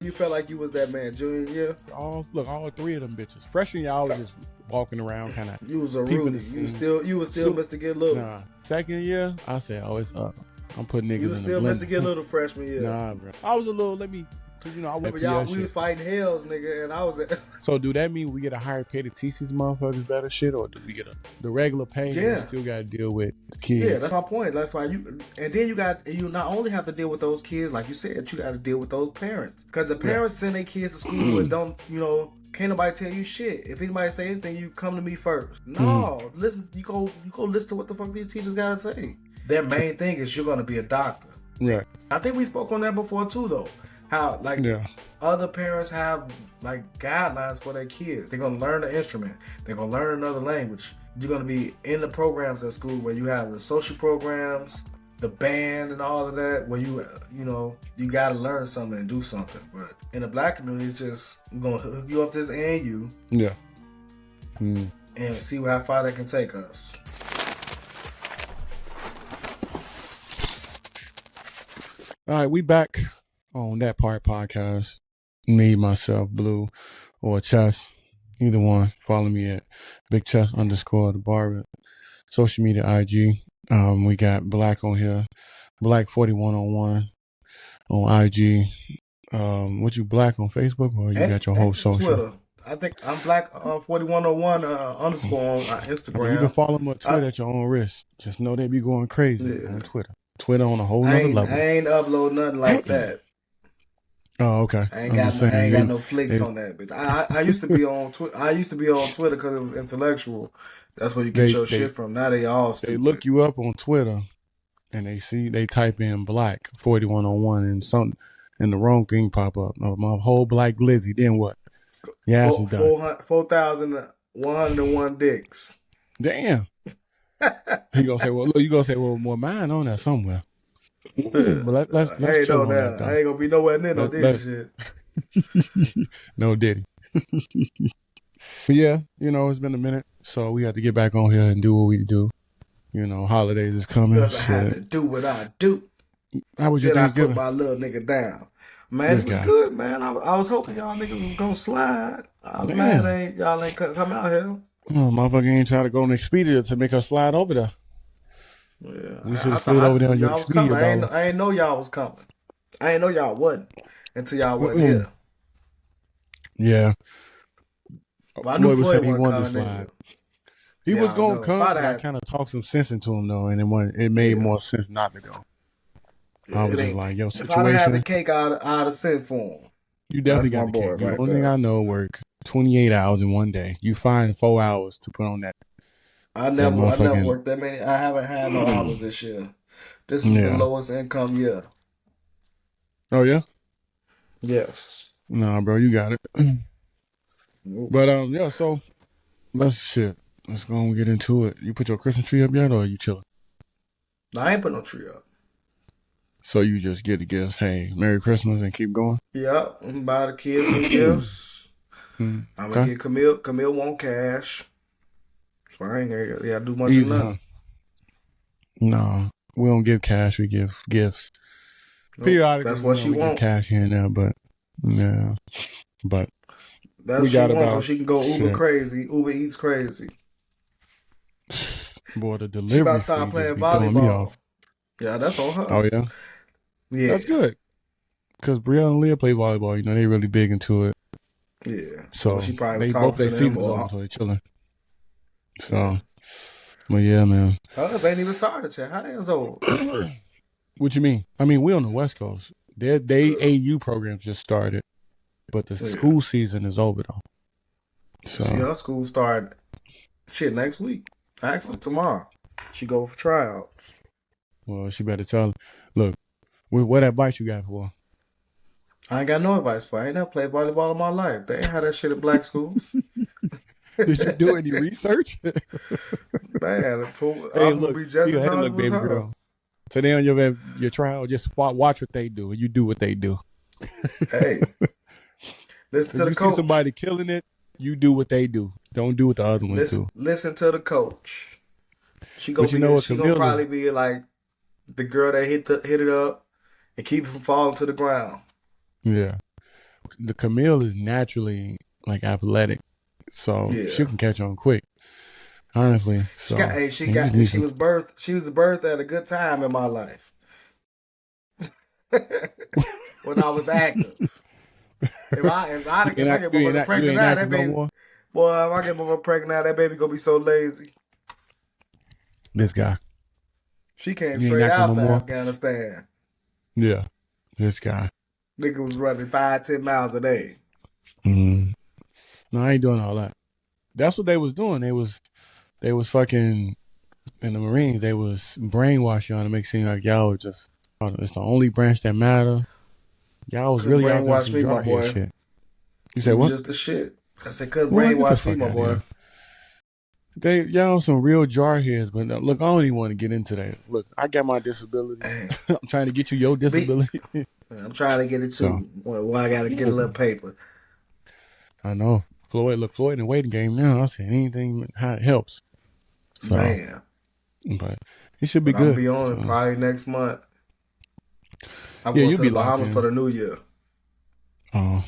You felt like you was that man junior year? All three of them bitches. Freshman year, I was just walking around, kind of. You was a Rudy. You was still Mr. Get Little. Nah. Second year, I said, oh, it's up. I'm putting niggas in the blender. You was still Mr. Get Little freshman year. Nah, bro. I was a little. Cause I went we was fighting hells, nigga, and I was. So do that mean we get a higher pay to teach these motherfuckers better shit, or do we get the regular pay? Yeah. And we still got to deal with the kids. Yeah, that's my point. That's why you not only have to deal with those kids, like you said, you got to deal with those parents, because the parents send their kids to school and don't, can't nobody tell you shit. If anybody say anything, you come to me first. No, listen, you go listen to what the fuck these teachers gotta say. Their main thing is you're gonna be a doctor. Right. I think we spoke on that before too, though. How other parents have like guidelines for their kids. They're gonna learn the instrument. They're gonna learn another language. You're gonna be in the programs at school where you have the social programs, the band, and all of that. Where you gotta learn something and do something. But in the black community, it's just we're gonna hook you up to this ANU. Yeah. And see how far that can take us. All right, we back on That Part Podcast. Me, myself, Blue, or Chess. Either one. Follow me at BigChess_the barber. Social media IG. We got Black on here. Black4101 on IG. What you Black on Facebook, or you got your whole social? Twitter. I think I'm Black 4101 underscore on Instagram. You can follow them on Twitter at your own risk. Just know they be going crazy on Twitter. Twitter on a whole nother level. I ain't upload nothing like that. Oh, okay. I ain't got no flicks on that. But I used to be on Twitter. I used to be on Twitter because it was intellectual. That's where you get your shit from. Now they all stupid. They look you up on Twitter, and they type in Black 4101 and something, and the wrong thing pop up. My whole Black glizzy. Then what? Yeah, 4,101 dicks. Damn. You gonna say, well, more mine on there somewhere. But let's chill on that. I ain't gonna be nowhere near no Diddy shit. No Diddy. But yeah, it's been a minute, so we have to get back on here and do what we do. Holidays is coming. I have to do what I do. How was your Thanksgiving? I put my little nigga down. Man, it was good, man. I was hoping y'all niggas was gonna slide. I was mad y'all ain't come out here. Oh, motherfucker ain't trying to go on Expedia to make us slide over there. Yeah, we should have slid over there on your Expedia. I ain't know y'all was coming. I ain't know y'all wasn't until y'all wasn't here. Yeah. Well, I knew Floyd wasn't coming in. He was going to come. I kind of talked some sense into him, though, and it made more sense not to go. I was just like, situation. If I had the cake, I'd have sent for him. You definitely got the cake. The only thing I know work 28 hours in one day. You find 4 hours to put on that. I never worked that many. I haven't had no hours this year. This is the lowest income year. Oh, yeah? Yes. Nah, bro, you got it. But, so let's go and get into it. You put your Christmas tree up yet, or are you chilling? No, I ain't put no tree up. So you just get the gifts, hey, Merry Christmas, and keep going? Yep, I'm buy the kids some gifts. I'm going to get Camille want cash. So I ain't going to do much of nothing. No, we don't give cash, we give gifts. Nope, periodically, that's what she wants. Cash here and there, but yeah. But that's what she wants, so she can go Uber Eats crazy. Boy, the delivery. She about to start playing volleyball. Yeah, that's on her. Oh, yeah? Yeah. That's good. Because Brielle and Leah play volleyball. They really big into it. Yeah. So she probably they was both talking to them. So they're chilling. So, but yeah, man. Hers ain't even started yet. How that's over? What you mean? I mean, we on the West Coast. They AU programs just started, but the school season is over though. So see, her school start next week. Actually, tomorrow. She go for tryouts. Well, she better tell her, look, what advice you got for her? I ain't got no advice for her. I ain't never played volleyball in my life. They ain't had that shit at black schools. Did you do any research? Man, I'm gonna be just as look, baby girl. Today on your trial, just watch what they do, and you do what they do. Hey, listen to the coach. You see somebody killing it, you do what they do. Don't do what the other ones do. Listen to the coach. She gonna probably be like the girl that hit it up and keep it from falling to the ground. Yeah. The Camille is naturally like athletic, so she can catch on quick. Honestly, so she was birthed at a good time in my life when I was active. If I get my mother pregnant now, that baby, boy, if I get my mother pregnant now, that baby gonna be so lazy. This guy, she came straight out of Afghanistan. Yeah, this guy. Nigga was running 5-10 miles a day. Mm-hmm. No, I ain't doing all that. That's what they was doing. They was fucking in the Marines. They was brainwashing y'all to make it seem like y'all was just it's the only branch that matter. Y'all was really out there me, my boy. Shit. You said what? Just the shit. I said couldn't brainwash me, my boy. Y'all some real jarheads, but look, I don't even want to get into that. Look, I got my disability. I'm trying to get you your disability. I'm trying to get it too. Well, I got to get a little paper. I know. Floyd in the waiting game now. I said anything how it helps. So, man. But it should be good. I'll be on it probably next month. I'm going to the Bahamas for the New Year. Oh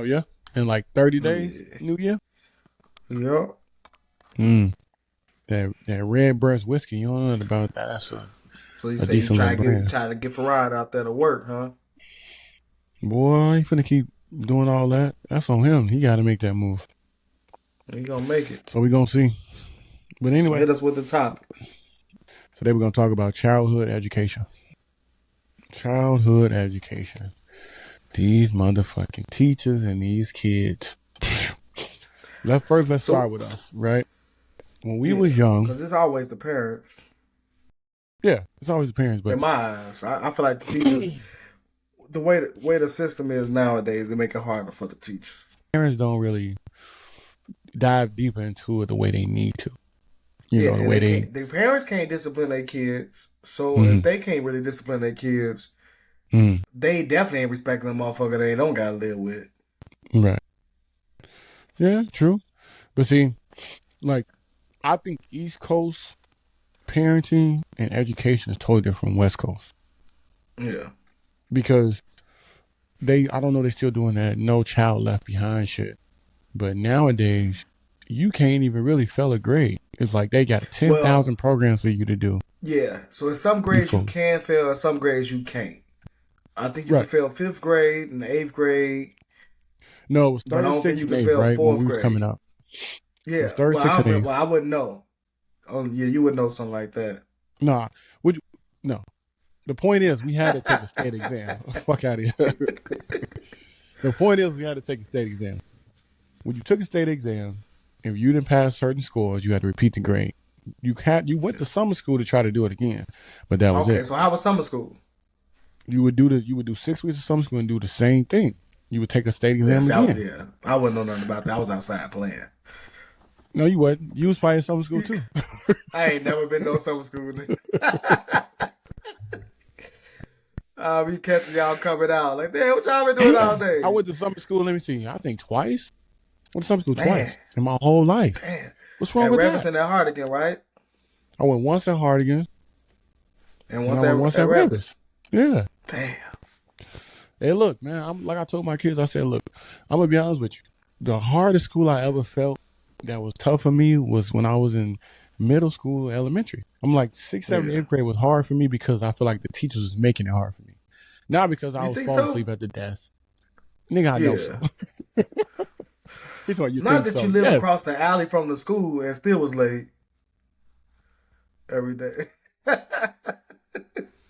yeah? In like 30 days, New Year? Yeah. That red breast whiskey, you don't know about that. That's so you say you try to get Farad out there to work, huh? Boy, he finna keep doing all that. That's on him. He got to make that move. He gonna make it. So we gonna see. But anyway, hit us with the topics. Today we're gonna talk about childhood education. Childhood education. These motherfucking teachers and these kids. Let's start with us, right? When we was young, because it's always the parents. Yeah, it's always the parents. But in my eyes, I feel like the teachers. The way the system is nowadays, they make it harder for the teachers. Parents don't really dive deeper into it the way they need to. You know, the way the parents can't discipline their kids. So if they can't really discipline their kids, they definitely ain't respecting the motherfucker they don't gotta live with. Right. Yeah, true. But see, like, I think East Coast parenting and education is totally different from West Coast. Yeah. Because I don't know, they're still doing that no child left behind shit. But nowadays, you can't even really fail a grade. It's like they got 10,000 programs for you to do. Yeah. So in some grades you can fail, in some grades you can't. I think you can fail 5th grade and 8th grade. No, it was 36 and 8, right? When we was coming up. Yeah. It was 36 and 8. Well, I wouldn't know. Oh, yeah, you would know something like that. Nah. No. The point is, we had to take a state exam. Fuck out of here. The point is, we had to take a state exam. When you took a state exam, if you didn't pass certain scores, you had to repeat the grade. You went to summer school to try to do it again, but that was it. Okay, so how was summer school? You would do 6 weeks of summer school and do the same thing. You would take a state exam again. I wouldn't know nothing about that. I was outside playing. No, you wasn't. You was probably in summer school too. I ain't never been no summer school. I'll be catching y'all coming out. Like, damn, what y'all been doing all day? I went to summer school, let me see, I think twice. I went to summer school twice in my whole life. Damn. What's wrong with that? At Hardigan, right? I went once at Hardigan. And once at Revis. Yeah. Damn. Hey, look, man, like I told my kids, I said, look, I'm going to be honest with you. The hardest school I ever felt that was tough for me was when I was in middle school, elementary. I'm like 6th, 7th, 8th grade was hard for me because I feel like the teachers was making it hard for me. Not because I was falling asleep at the desk. Nigga, I know so. Not that you live across the alley from the school and still was late every day.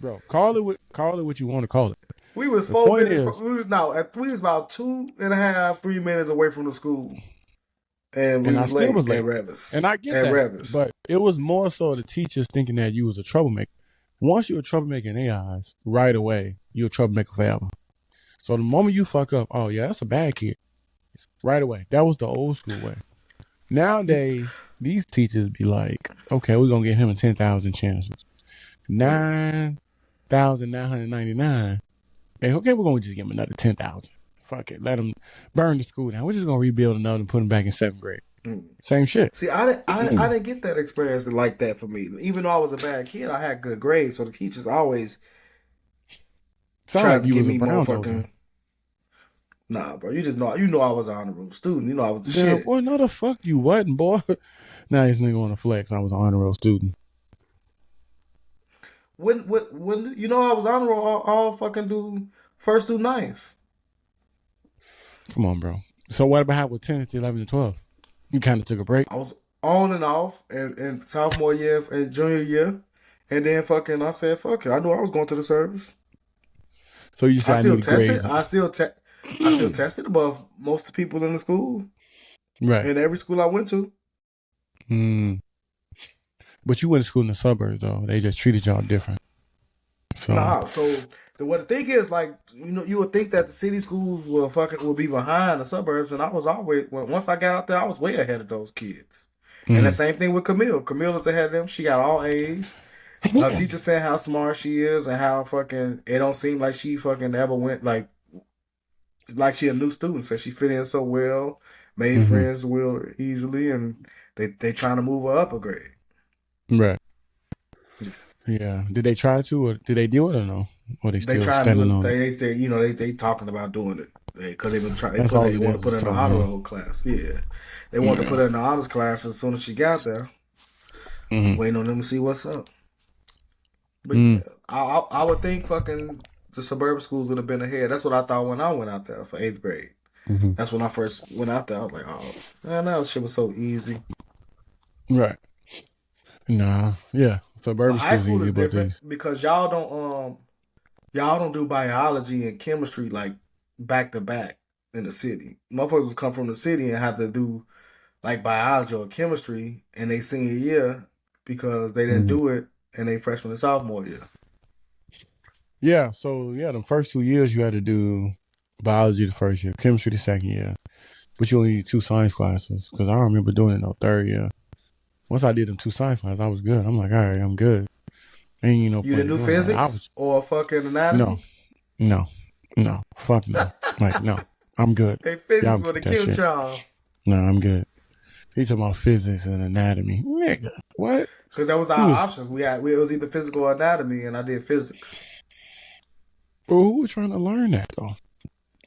Bro, call it what you want to call it. We was 4 minutes. We was about 2.5, 3 minutes away from the school, and we was late at Revis. And I get that, Revis. But it was more so the teachers thinking that you was a troublemaker. Once you're a troublemaker in their eyes, right away you're a troublemaker forever. So the moment you fuck up, oh yeah, that's a bad kid. Right away. That was the old school way. Nowadays, these teachers be like, okay, we're gonna give him a 10,000 chances. 9,999. Hey, okay, we're going to just give him another 10,000. Fuck it. Let him burn the school down. We're just going to rebuild another and put him back in 7th grade. Same shit. See, I didn't get that experience like that for me. Even though I was a bad kid, I had good grades. So the teachers always tried to give me motherfucking... Nah, bro. You know I was an honor roll student. You know I was the Yeah, shit. boy, no the fuck you wasn't, boy. Now this nigga on the flex. I was an honor roll student. When you know I was honor roll all fucking through first through ninth. Come on, bro. So what about with 10th, 11th, and 12th? You kind of took a break. I was on and off in sophomore year and junior year, and then fucking I said fuck it. I knew I was going to the service. So you said I still tested. grades. I still tested above most of the people in the school. Right. In every school I went to. But you went to school in the suburbs, though. They just treated y'all different. So. Nah, so the thing is, like, you would think that the city schools will be behind the suburbs, and I was always, once I got out there, I was way ahead of those kids. And the same thing with Camille. Camille is ahead of them. She got all A's. Her teacher said how smart she is and how fucking it don't seem like she fucking ever went like she a new student. So she fit in so well, made friends real easily, and they trying to move her up a grade. Right. Yeah. Did they try to, or did they do it or no? Or they still trying standing to on it? they talking about doing it because they've been trying. They want to put her in the honor class. Yeah, they want to put her in the honors class as soon as she got there. Waiting on them to see what's up. But yeah, I would think fucking the suburban schools would have been ahead. That's what I thought when I went out there for 8th grade. That's when I first went out there. I was like, oh man, that shit was so easy. Right. Nah. Yeah. Suburban high school is different because y'all don't do biology and chemistry like back to back in the city. Motherfuckers would come from the city and have to do like biology or chemistry in their senior year because they didn't do it in their freshman and sophomore year. Yeah, so the first 2 years you had to do biology the first year, chemistry the second year, but you only need 2 science classes because I don't remember doing it no third year. Once I did them 2 science classes, I was good. I'm like, all right, I'm good. And you didn't do physics or fucking anatomy? No, fuck no. Like no, I'm good. Hey, physics would have killed y'all. No, I'm good. He talking about physics and anatomy, nigga. What? Because that was our options. It was either physical or anatomy, and I did physics. Well, who was trying to learn that though?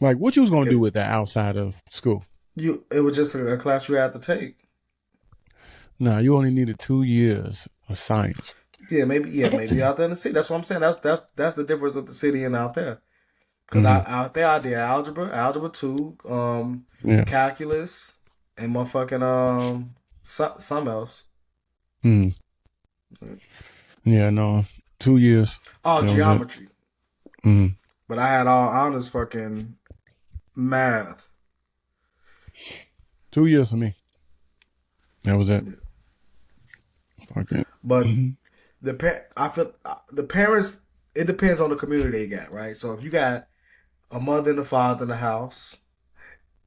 Like, what you was gonna do with that outside of school? It was just a class you had to take. No, you only needed 2 years of science. Yeah, maybe out there in the city. That's what I'm saying. That's the difference of the city and out there. Because out there I did algebra 2, calculus, and motherfucking something else. Yeah, no, 2 years. Oh, geometry. But I had all honors fucking math. 2 years for me. That was it. Okay. But I feel the parents. It depends on the community they got, right? So if you got a mother and a father in the house,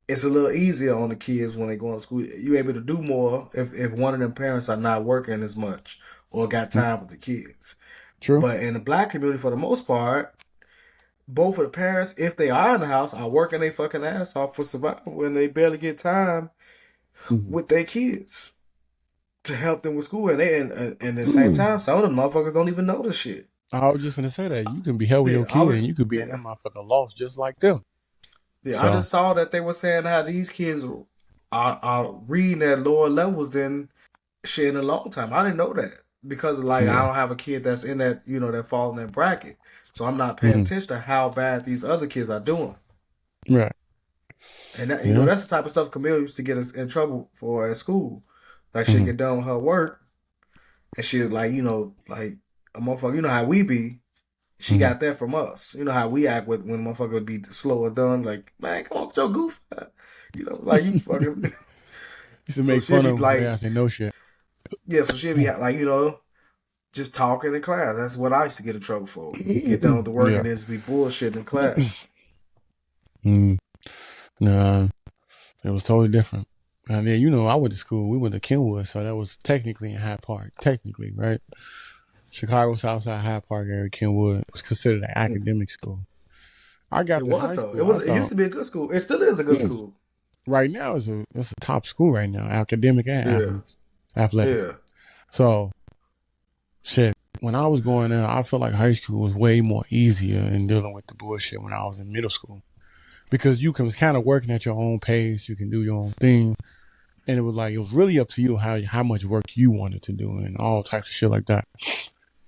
it's a little easier on the kids when they go to school. You're able to do more if one of them parents are not working as much or got time with the kids. True. But in the black community, for the most part, both of the parents, if they are in the house, are working their fucking ass off for survival, and they barely get time with their kids to help them with school. And at the same time, some of them motherfuckers don't even know this shit. I was just gonna say that you can be held with your kid and you could be in that motherfucking loss just like them. Yeah, so. I just saw that they were saying how these kids are reading at lower levels than shit in a long time. I didn't know that because I don't have a kid that's in that that fall in that bracket, so I'm not paying attention to how bad these other kids are doing. Right. And that, that's the type of stuff Camille used to get us in trouble for at school. Like she'd get done with her work, and she'd like a motherfucker. You know how we be. She got that from us. You know how we act when a motherfucker would be slower done. Like, man, come on, with your goof. Like you fucking. Used to make fun of like I say no shit. Yeah, so she'd be like just talking in class. That's what I used to get in trouble for. Get done with the work and then just be bullshit in class. Nah, it was totally different. And then I went to school. We went to Kenwood, so that was technically in Hyde Park. Technically, right? Chicago Southside Hyde Park area, Kenwood was considered an academic school. I got it was though. It used to be a good school. It still is a good school. Right now, it's a top school right now, academic and athletics. Yeah. So, shit. When I was going there, I felt like high school was way more easier in dealing with the bullshit when I was in middle school. because you can kind of working at your own pace. You can do your own thing. And it was really up to you how much work you wanted to do and all types of shit like that.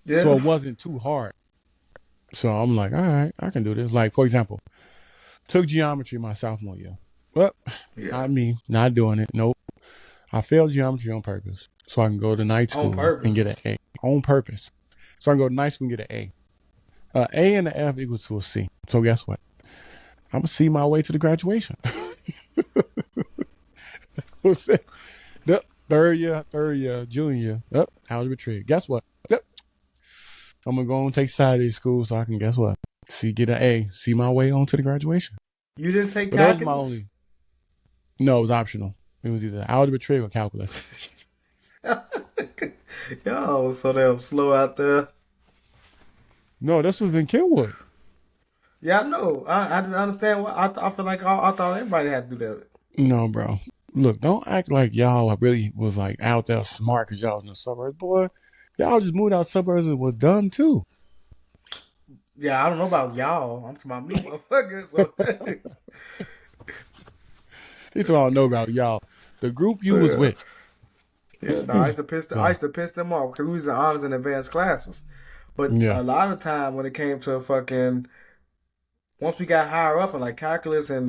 Yeah. So it wasn't too hard. So I'm like, all right, I can do this. Like, for example, took geometry my sophomore year. Well, I mean, not doing it. Nope. I failed geometry on purpose. So I can go to night school and get an A. On purpose. So I can go to night school and get an A. A and an F equals to a C. So guess what? I'm going to see my way to the graduation. What's that? Yep. Third year, junior. Yep. Algebra trig. Guess what? Yep. I'm going to go and take Saturday school so I can, guess what? Get an A. See my way on to the graduation. You didn't take calculus? No, it was optional. It was either algebra trig or calculus. Y'all so damn slow out there. No, this was in Kenwood. Yeah, I know. I just understand why. I feel like I thought everybody had to do that. No, bro. Look, don't act like y'all really was like out there smart because y'all was in the suburbs. Boy, y'all just moved out suburbs and was dumb too. Yeah, I don't know about y'all. I'm talking about me, motherfucker. So. That's what I don't know about y'all. The group you was with. Yeah, no, I used to piss them off because we was in honors and advanced classes. But a lot of the time when it came to once we got higher up in like calculus and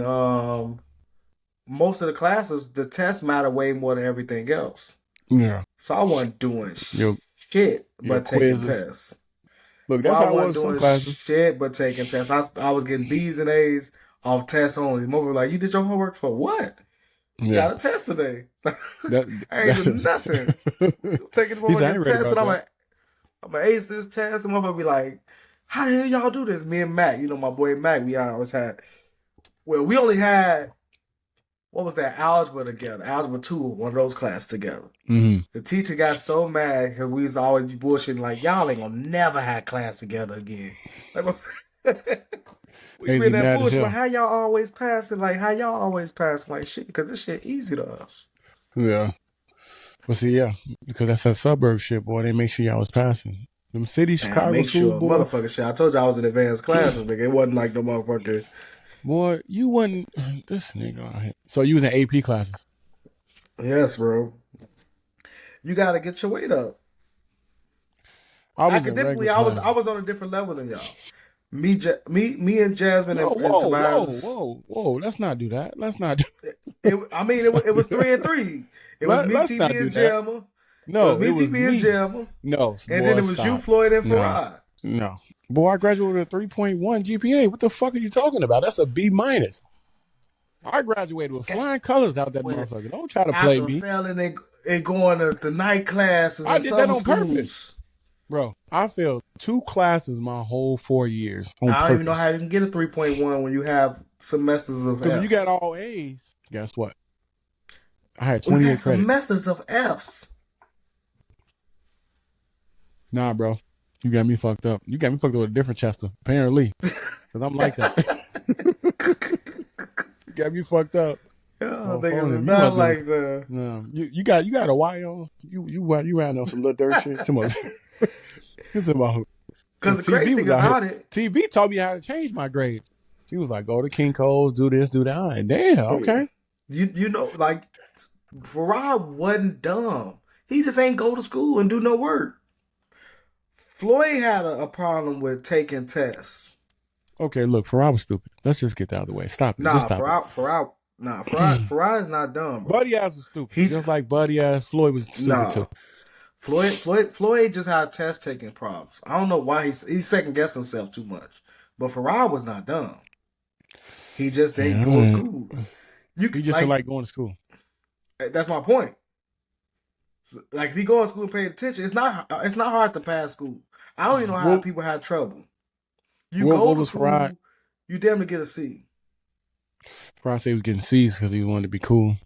most of the classes, the tests matter way more than everything else. Yeah. So I wasn't doing shit but taking tests. Look, that's how I wasn't doing classes. Shit but taking tests. I was getting B's and A's off tests only. Mother was like, you did your homework for what? You got a test today. I ain't doing nothing. Taking the test and I'm gonna ace this test. And motherfucker be like, how the hell y'all do this? Me and Mac, my boy Mac, we always had. Well, we only had. What was that? Algebra together. Algebra 2, one of those classes together. Mm-hmm. The teacher got so mad because we used to always be bullshitting like, y'all ain't gonna never have class together again. Like, we been that bullshit. Like, how y'all always passing? Like, how y'all always passing? Like, shit, because this shit easy to us. Yeah. But see, because that's that suburb shit, boy. They make sure y'all was passing. Them city Chicago make school, sure, boy. Motherfucker shit. I told you I was in advanced classes, nigga. It wasn't like the motherfucker. Boy, you wasn't this nigga out here. So you was in AP classes? Yes, bro. You gotta get your weight up. Academically, I was on a different level than y'all. Me and Jasmine and Tobias. Whoa! Let's not do that. Let's not do it. It was 3 and 3. It was me, TB, and Jammer. No, it was me, TB, and Jammer. No, and then it was you, Floyd, and Farad. No. Boy, I graduated with a 3.1 GPA. What the fuck are you talking about? That's a B-. I graduated with flying colors out that motherfucker. Don't try to play me. After failing and going to night classes and summer schools. Purpose. Bro, I failed 2 classes my whole 4 years on purpose. I don't even know how you can get a 3.1 when you have semesters of Fs. Because you got all A's. Guess what? I had 28 credits. Semesters of Fs. Nah, bro. You got me fucked up. You got me fucked up with a different Chester, apparently. Because I'm like that. You got me fucked up. Oh, it's not like the. No, you got a Y on. You ran on some little dirt shit. Come on. Because the crazy thing about it, TB taught me how to change my grades. She was like, "Go to King Cole's, do this, do that." And damn, okay. You know, like Farad wasn't dumb. He just ain't go to school and do no work. Floyd had a problem with taking tests. Okay, look, Farad was stupid. Let's just get that out of the way. Stop it. Nah, just stop Farad is not dumb, bro. Buddy ass was stupid. Just like Buddy ass Floyd was stupid too. Floyd just had test taking problems. I don't know why he's second guessing himself too much. But Farad was not dumb. He just didn't go to school. He just didn't like going to school. That's my point. Like if you go to school and pay attention, it's not hard to pass school. I don't even know how people had trouble. You go to school, you damn near get a C. Farad said he was getting C's because he wanted to be cool.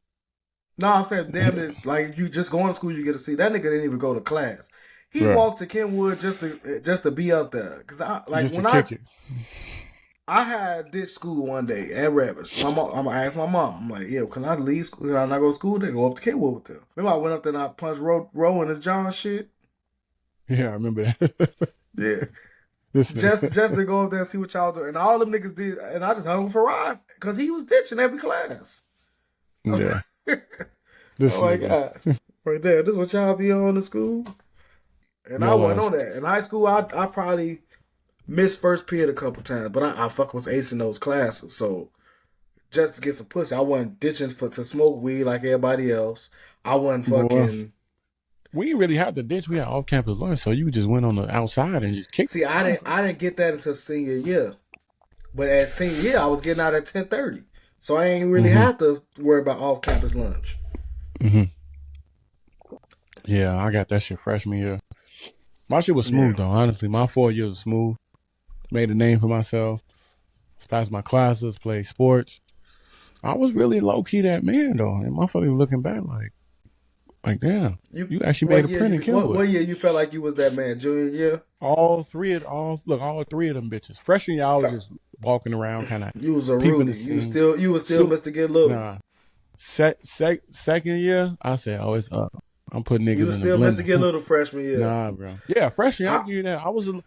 No, I'm saying damn near, like you just going to school, you get a C. That nigga didn't even go to class. He walked to Kenwood just to be up there. Cause I had ditched school one day at Revis. I'm ask my mom. I'm like, yeah, can I leave school? Can I not go to school? They go up to Kenwood with them. Remember I went up there and I punched Roe in his jaw and shit? Yeah, I remember that. Yeah. just to go up there and see what y'all do. And all them niggas did, and I just hung for Rod because he was ditching every class. Yeah. Oh my God. Right there. This is what y'all be on in school. And I wasn't on that. In high school, I probably missed first period a couple times, but I fucking was acing those classes. So just to get some pussy, I wasn't ditching to smoke weed like everybody else. I wasn't fucking. We didn't really have to ditch. We had off-campus lunch, so you just went on the outside and just kicked. See, I didn't get that until senior year. But at senior year, I was getting out at 10:30, so I ain't really have to worry about off-campus lunch. Mm-hmm. Yeah, I got that shit freshman year. My shit was smooth though. Honestly, my 4 years was smooth. Made a name for myself. Passed my classes. Played sports. I was really low key that man though, and motherfucker looking back like damn, you actually made a print in Kenwood. What year you felt like you was that man? Junior year? All three of them bitches. Freshman year, I was just walking around, kind of. You was a Rudy. You was still Mr. Get Little. Nah. Second year, I said, "Oh, it's up." I'm putting niggas. You was in still the Mr. Get Little freshman year. Nah, bro. Yeah, freshman year. I'll give you that. I was a little.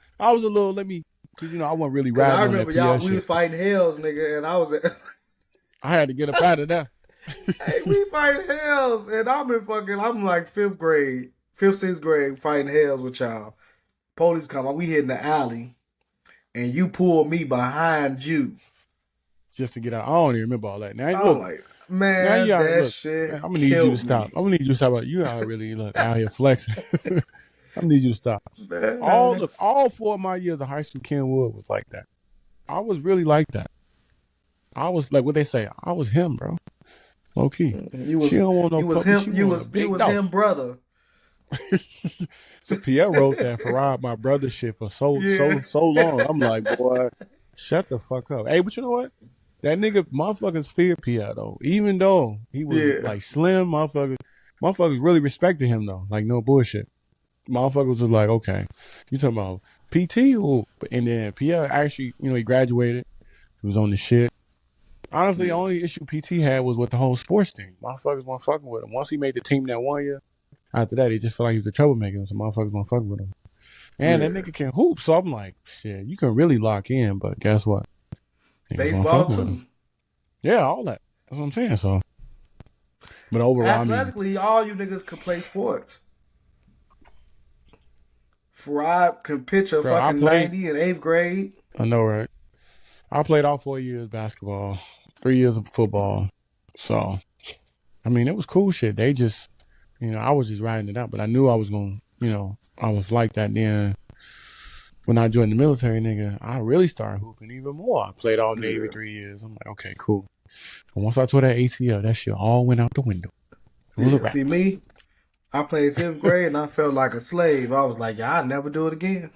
Cause I wasn't really riding. I remember y'all. We was fighting hells, nigga, and I was. I had to get up out of there. Hey, we fighting hells, and I'm like 5th grade, 6th grade, fighting hells with y'all. Police come out, we hit in the alley, and you pulled me behind you. Just to get out. I don't even remember all that. Now, I'm like, man, shit. Man, I'm gonna need you to stop. I'm gonna need you to stop. You are really out here flexing. I'm gonna need you to stop. Man. All 4 of my years of high school, Kenwood was like that. I was really like that. I was like what they say. I was him, bro. Low key. You was him, brother. So Pierre wrote that for Rob, my brother shit for so long. I'm like, boy, shut the fuck up. Hey, but you know what? That nigga, motherfuckers feared Pierre though. Even though he was like slim, motherfuckers really respected him though. Like no bullshit. Motherfuckers was like, okay, you talking about PT? And then Pierre actually, he graduated. He was on the shit. Honestly, the only issue PT had was with the whole sports team. Motherfuckers weren't fucking with him. Once he made the team that 1 year, after that, he just felt like he was a troublemaker, so motherfuckers weren't fucking with him. And that nigga can hoop, so I'm like, shit, you can really lock in, but guess what? Baseball, too. Yeah, all that. That's what I'm saying, so. But overall, athletically, all you niggas can play sports. Farad can pitch a fucking 90 in 8th grade. I know, right? I played all 4 years basketball, 3 years of football. So, I mean, it was cool shit. They just, I was just riding it out. But I knew I was going to, I was like that then. When I joined the military, nigga, I really started hooping even more. I played all Navy 3 years. I'm like, okay, cool. And once I tore that ACL, that shit all went out the window. See me? I played 5th grade and I felt like a slave. I was like, I'll never do it again.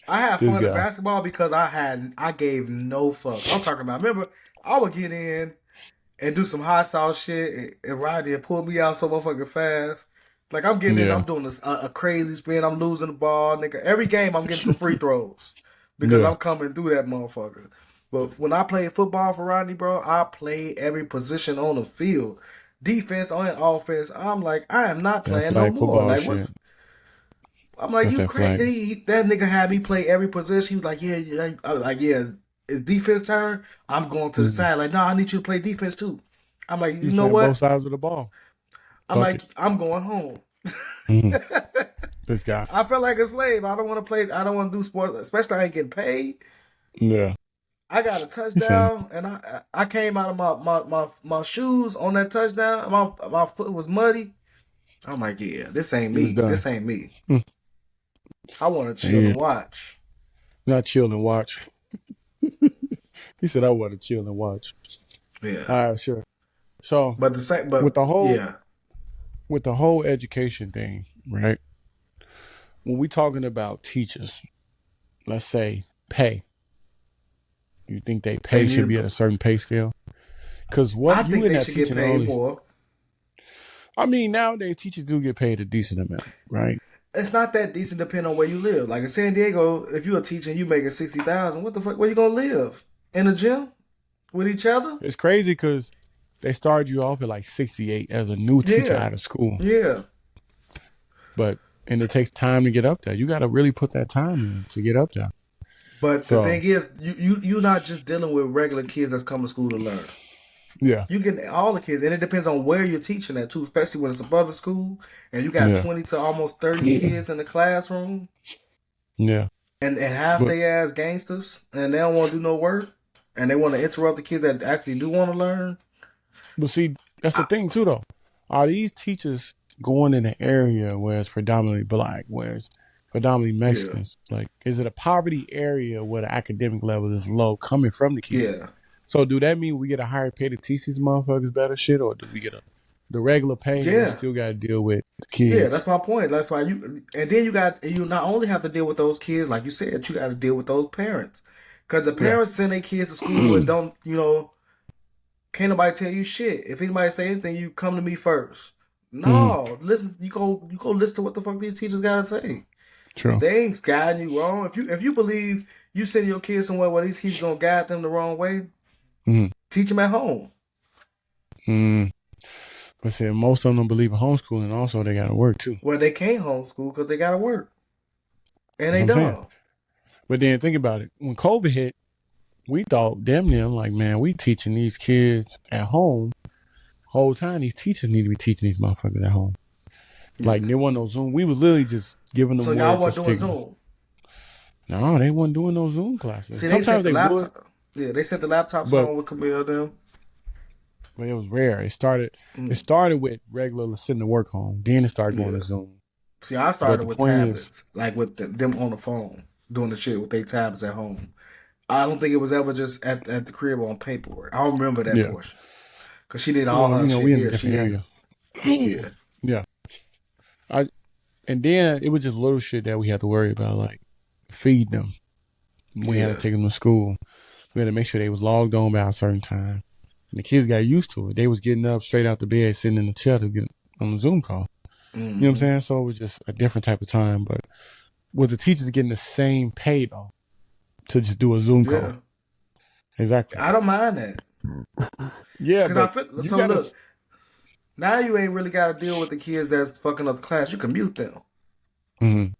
I had fun at basketball because I gave no fuck. I'm talking about, remember, I would get in and do some hot sauce shit and Rodney pull me out so motherfucking fast. Like I'm getting in, I'm doing a crazy spin, I'm losing the ball, nigga. Every game I'm getting some free throws because I'm coming through that motherfucker. But when I played football for Rodney, bro, I played every position on the field. Defense on offense. I'm like, I am not playing no more. Like what? I'm like, you crazy? That nigga had me play every position. He was like, I was like, it's defense turn. I'm going to the side. Like, no, I need you to play defense too. I'm like, you know what? Both sides of the ball. I'm going home. This guy. I felt like a slave. I don't want to play. I don't want to do sports, especially I ain't getting paid. Yeah. I got a touchdown, and I came out of my shoes on that touchdown. My foot was muddy. I'm like, this ain't me. This ain't me. I want to chill and watch. Not chill and watch. He said, I want to chill and watch. Yeah. All right, sure. So, but with the whole education thing, right? When we talking about teachers, let's say pay. You think they pay should be at a certain pay scale? Because I think they should get paid more. I mean, nowadays teachers do get paid a decent amount, right? It's not that decent depending on where you live. Like in San Diego, if you're a teacher and you making $60,000, what the fuck? Where you gonna live? In a gym with each other? It's crazy because they started you off at like 68 as a new teacher out of school. Yeah. But and it takes time to get up there. You got to really put that time in to get up there. But the thing is, you're not just dealing with regular kids that's come to school to learn. Yeah. You get all the kids, and it depends on where you're teaching at too, especially when it's a public school and you got 20 to almost 30 kids in the classroom. Yeah. And half they ass gangsters, and they don't want to do no work, and they want to interrupt the kids that actually do want to learn. But see, that's the thing too, though. Are these teachers going in an area where it's predominantly black, where it's predominantly Mexicans? Yeah. Like, is it a poverty area where the academic level is low coming from the kids? Yeah. So do that mean we get a higher pay to teach these motherfuckers better shit, or do we get the regular pay and we still got to deal with the kids? Yeah, that's my point. That's why you not only have to deal with those kids, like you said, you got to deal with those parents. Because the parents send their kids to school and don't, can't nobody tell you shit. If anybody say anything, you come to me first. No, listen, you go listen to what the fuck these teachers gotta say. True. They ain't guiding you wrong. If you believe you send your kids somewhere where these teachers gonna guide them the wrong way, teach them at home. But see, most of them don't believe in homeschooling. Also, they gotta work too. Well, they can't homeschool because they gotta work, and they don't. But then think about it. When COVID hit, we thought damn near like, man, we teaching these kids at home. Whole time these teachers need to be teaching these motherfuckers at home. Like there wasn't no Zoom. We was literally just giving them. So y'all wasn't doing Zoom? No, they wasn't doing no Zoom classes. See, sometimes they would. Yeah, they sent the laptops on with Camille them. But it was rare. It started with regular sitting to work home. Then it started going to Zoom. See, I started with tablets, like with them on the phone, doing the shit with their tablets at home. I don't think it was ever just at the crib on paperwork. I don't remember that portion. Because she did all her shit here. Yeah. And then it was just little shit that we had to worry about, like feed them. We had to take them to school. We had to make sure they was logged on by a certain time. And the kids got used to it. They was getting up straight out the bed, sitting in the chair to get on the Zoom call. You know what I'm saying? So it was just a different type of time. But was the teachers getting the same pay, though, to just do a Zoom call? Exactly. I don't mind that. Yeah, because I feel so. Look, now you ain't really got to deal with the kids that's fucking up the class. You can mute them.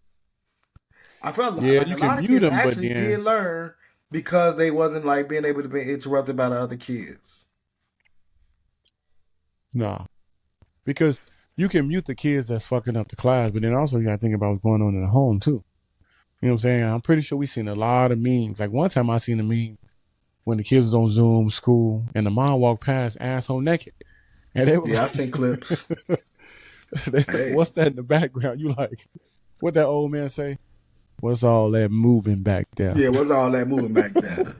I felt like a lot of kids actually did learn because they wasn't like being able to be interrupted by the other kids. Nah, because you can mute the kids that's fucking up the class, but then also you got to think about what's going on in the home too. You know what I'm saying? I'm pretty sure we seen a lot of memes. Like one time I seen a meme when the kids was on Zoom school and the mom walked past asshole naked. And they were I seen clips. What's that in the background? You like, what that old man say? What's all that moving back there? Yeah, what's all that moving back there?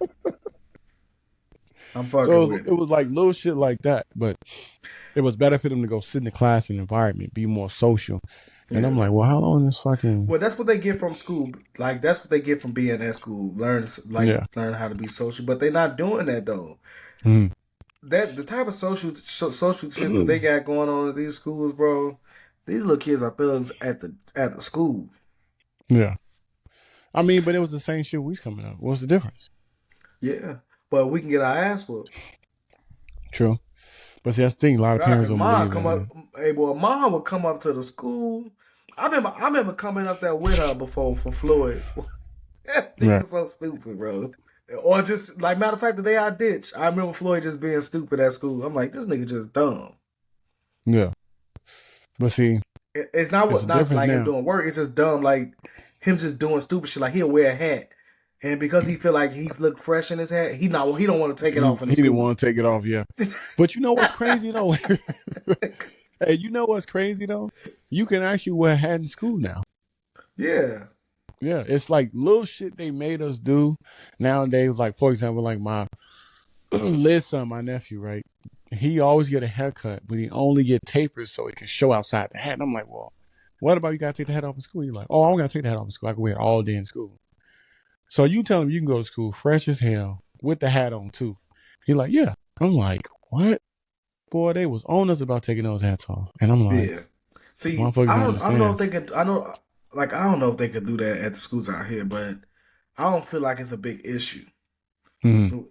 I'm fucking with it. It was like little shit like that, but it was better for them to go sit in the class and environment, be more social. And I'm like, well, how long is fucking... Well, that's what they get from school. Like, that's what they get from being at school. Learn how to be social. But they're not doing that, though. That the type of social shit that they got going on at these schools, bro, these little kids are thugs at the school. Yeah. I mean, but it was the same shit we was coming up. What's the difference? Yeah. But we can get our ass whooped. True. But see, that's the thing. A lot of parents don't believe that. Hey, boy, mom would come up to the school. I remember coming up there with her before for Floyd. That nigga so stupid, bro. Or just, like, matter of fact, the day I ditched, I remember Floyd just being stupid at school. I'm like, this nigga just dumb. Yeah. But see, it's not like him doing work. It's just dumb, like him just doing stupid shit. Like he'll wear a hat, and because he feel like he look fresh in his hat, he don't want to take it off. He didn't want to take it off. Yeah. But you know what's crazy though? Hey, you know what's crazy though? You can actually wear a hat in school now. Yeah. Yeah, it's like little shit they made us do nowadays. Like, for example, like my Liz son, my nephew, right? He always get a haircut, but he only get tapers so he can show outside the hat. And I'm like, well, what about you got to take the hat off in school? You're like, oh, I don't got to take the hat off in school. I can wear it all day in school. So you tell him you can go to school fresh as hell with the hat on too. He like, yeah. I'm like, what? Boy, they was on us about taking those hats off. And I'm like, yeah. See, I don't know if they could, I don't know if they could do that at the schools out here, but I don't feel like it's a big issue.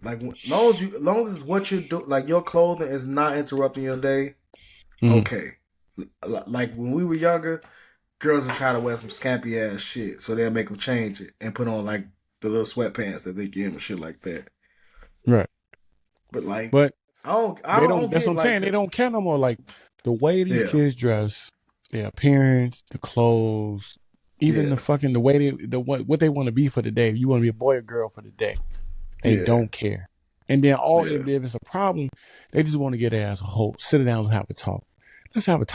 Like, long as what you do, like your clothing is not interrupting your day, okay. Like when we were younger, girls will try to wear some scampy ass shit, so they'll make them change it and put on like the little sweatpants that they give them and shit like that. Right. But like, but I don't that's what I'm saying. They don't care no more. Like the way these kids dress, their appearance, the clothes, even the way what they want to be for the day. You want to be a boy or girl for the day. They don't care. And then if it's a problem, they just want to get their ass a hold, sit down and have a talk. Let's have a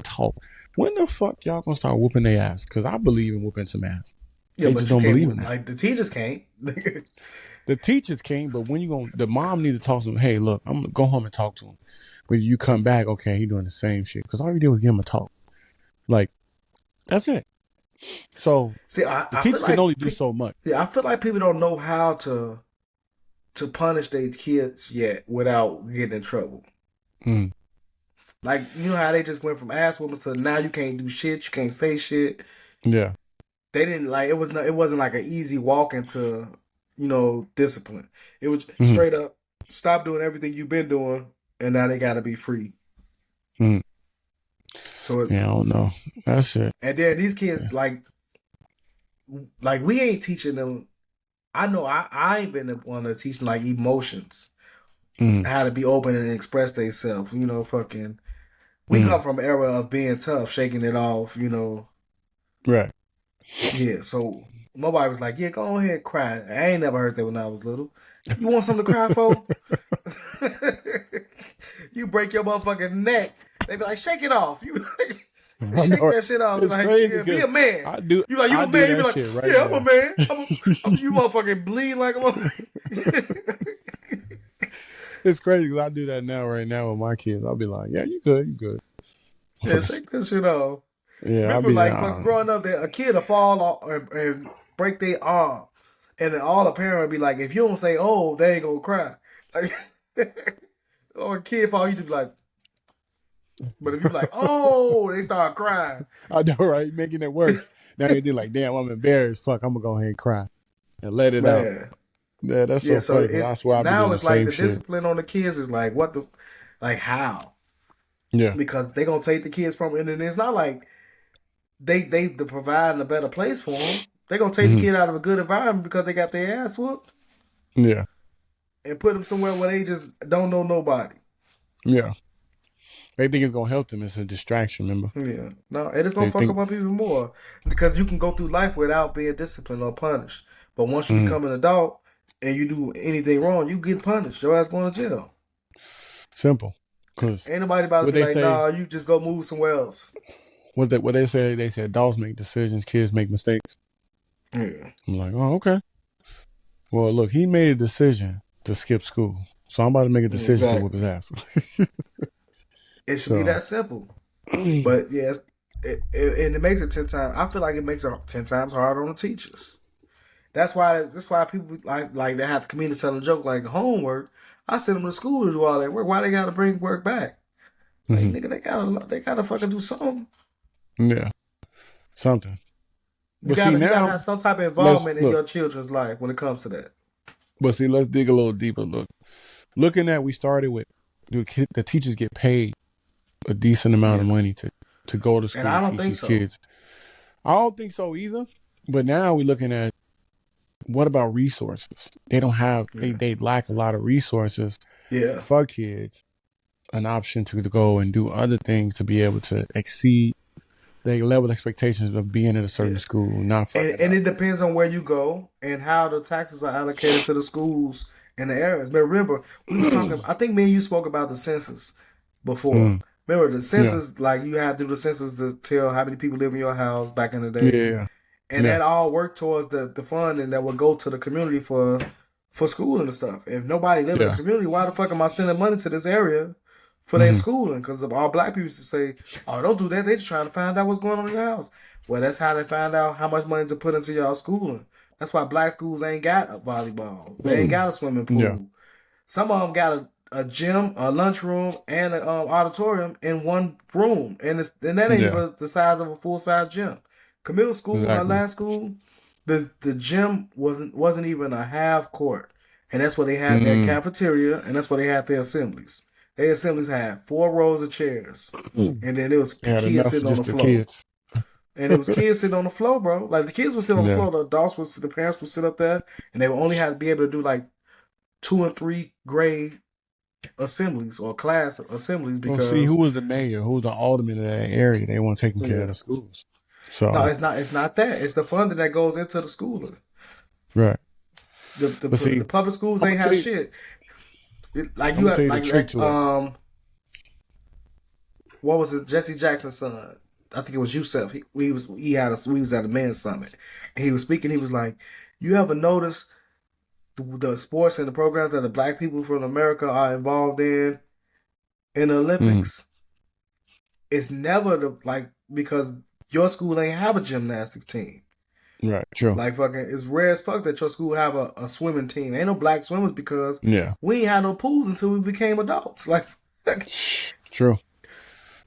talk. When the fuck y'all gonna start whooping their ass? Because I believe in whooping some ass. Yeah, but you don't believe in that. Like the teachers can't. The teachers can't, but when you gonna, the mom need to talk to him. Hey, look, I'm gonna go home and talk to him. When you come back, okay, he doing the same shit. Because all you did was give him a talk. Like, that's it. So see, the teachers can only do so much. Yeah, I feel like people don't know how to punish their kids yet without getting in trouble. Mm. Like, you know how they just went from ass whoopings to now you can't do shit, you can't say shit. Yeah. They didn't like it wasn't like an easy walk into, discipline. It was straight up stop doing everything you've been doing and now they gotta be free. Mm. So I don't know. That's it. And then these kids like we ain't teaching them. I know I ain't been the one to teach them like emotions. How to be open and express themselves, fucking. We come from an era of being tough, shaking it off, Right. Yeah, so my wife was like, yeah, go ahead and cry. I ain't never heard that when I was little. You want something to cry for? You break your motherfucking neck. They be like, shake it off. You shake that shit off. Like, yeah, be a man. I do. You like, you a man? You be like, right yeah, now. I'm a man. You motherfucking bleed like a motherfucker. It's crazy because I do that right now with my kids. I'll be like, yeah, you good. Yeah, shake that shit off. Yeah, remember, like growing up, a kid will fall off and break their arm, and then all the parents would be like, "If you don't say oh, they ain't gonna cry." Like, or a kid fall, you just be like, but if you like, oh, they start crying. I know, right? Making it worse. Now they do like, damn, I'm embarrassed. Fuck, I'm gonna go ahead and cry and let it out. Yeah, that's so funny. That's why now it's like the discipline on the kids is like how? Yeah, because they gonna take the kids from it, and it's not like they providing a better place for them. They gonna take the kid out of a good environment because they got their ass whooped. Yeah, and put them somewhere where they just don't know nobody. Yeah, they think it's gonna help them. It's a distraction. Remember? Yeah, no, and it's gonna fuck them up even more because you can go through life without being disciplined or punished. But once you become an adult and you do anything wrong, you get punished. Your ass going to jail. Simple. Cause ain't nobody about to be like, nah, you just go move somewhere else. What they say? They said adults make decisions, kids make mistakes. Yeah. I'm like, oh, okay. Well, look, he made a decision to skip school, so I'm about to make a decision to whip his ass. It should be that simple. But yeah, it makes it 10 times. I feel like it makes it 10 times harder on the teachers. That's why people like they have to come in and tell a joke like homework. I send them to school to do all that work. Why they gotta bring work back? Like, nigga, they gotta fucking do something. Yeah, something. You gotta have some type of involvement in your children's life when it comes to that. But see, let's dig a little deeper. Looking at, we started with the teachers get paid a decent amount of money to go to school. And I don't think so. Kids. I don't think so either. But now we're looking at, what about resources? They don't have, they lack a lot of resources for kids, an option to go and do other things to be able to exceed their level of expectations of being at a certain school. Not and it depends on where you go and how the taxes are allocated to the schools in the areas. But remember, we was talking, I think me and you spoke about the census before. Remember the census, like you had to do the census to tell how many people live in your house back in the day. Yeah. And that all worked towards the funding that would go to the community for schooling and stuff. If nobody live in the community, why the fuck am I sending money to this area for their schooling? Because all black people used to say, oh, don't do that. They just trying to find out what's going on in your house. Well, that's how they find out how much money to put into y'all schooling. That's why black schools ain't got a volleyball. They ain't got a swimming pool. Yeah. Some of them got a gym, a lunchroom, and an auditorium in one room. And that ain't even the size of a full-size gym. Camille school, my last school, the gym wasn't even a half court, and that's where they had their cafeteria, and that's where they had their assemblies. Their assemblies had 4 rows of chairs, and then there was kids sitting on the floor. And it was kids sitting on the floor, bro. Like the kids would sit on the floor, the adults would, the parents would sit up there, and they would only have to be able to do like 2 and 3 grade assemblies or class assemblies because see who was the mayor, who was the alderman of that area. They weren't taking care of the schools. So no, it's not that. It's the funding that goes into the schooling. Right. The public schools ain't have shit. Like you have like what was it? Jesse Jackson's son. I think it was Yusef. We was at a men's summit, and he was speaking. He was like, "You ever notice the sports and the programs that the black people from America are involved in the Olympics? It's never because your school ain't have a gymnastics team, right? True. Like fucking, it's rare as fuck that your school have a swimming team. Ain't no black swimmers because we ain't had no pools until we became adults. Like, true.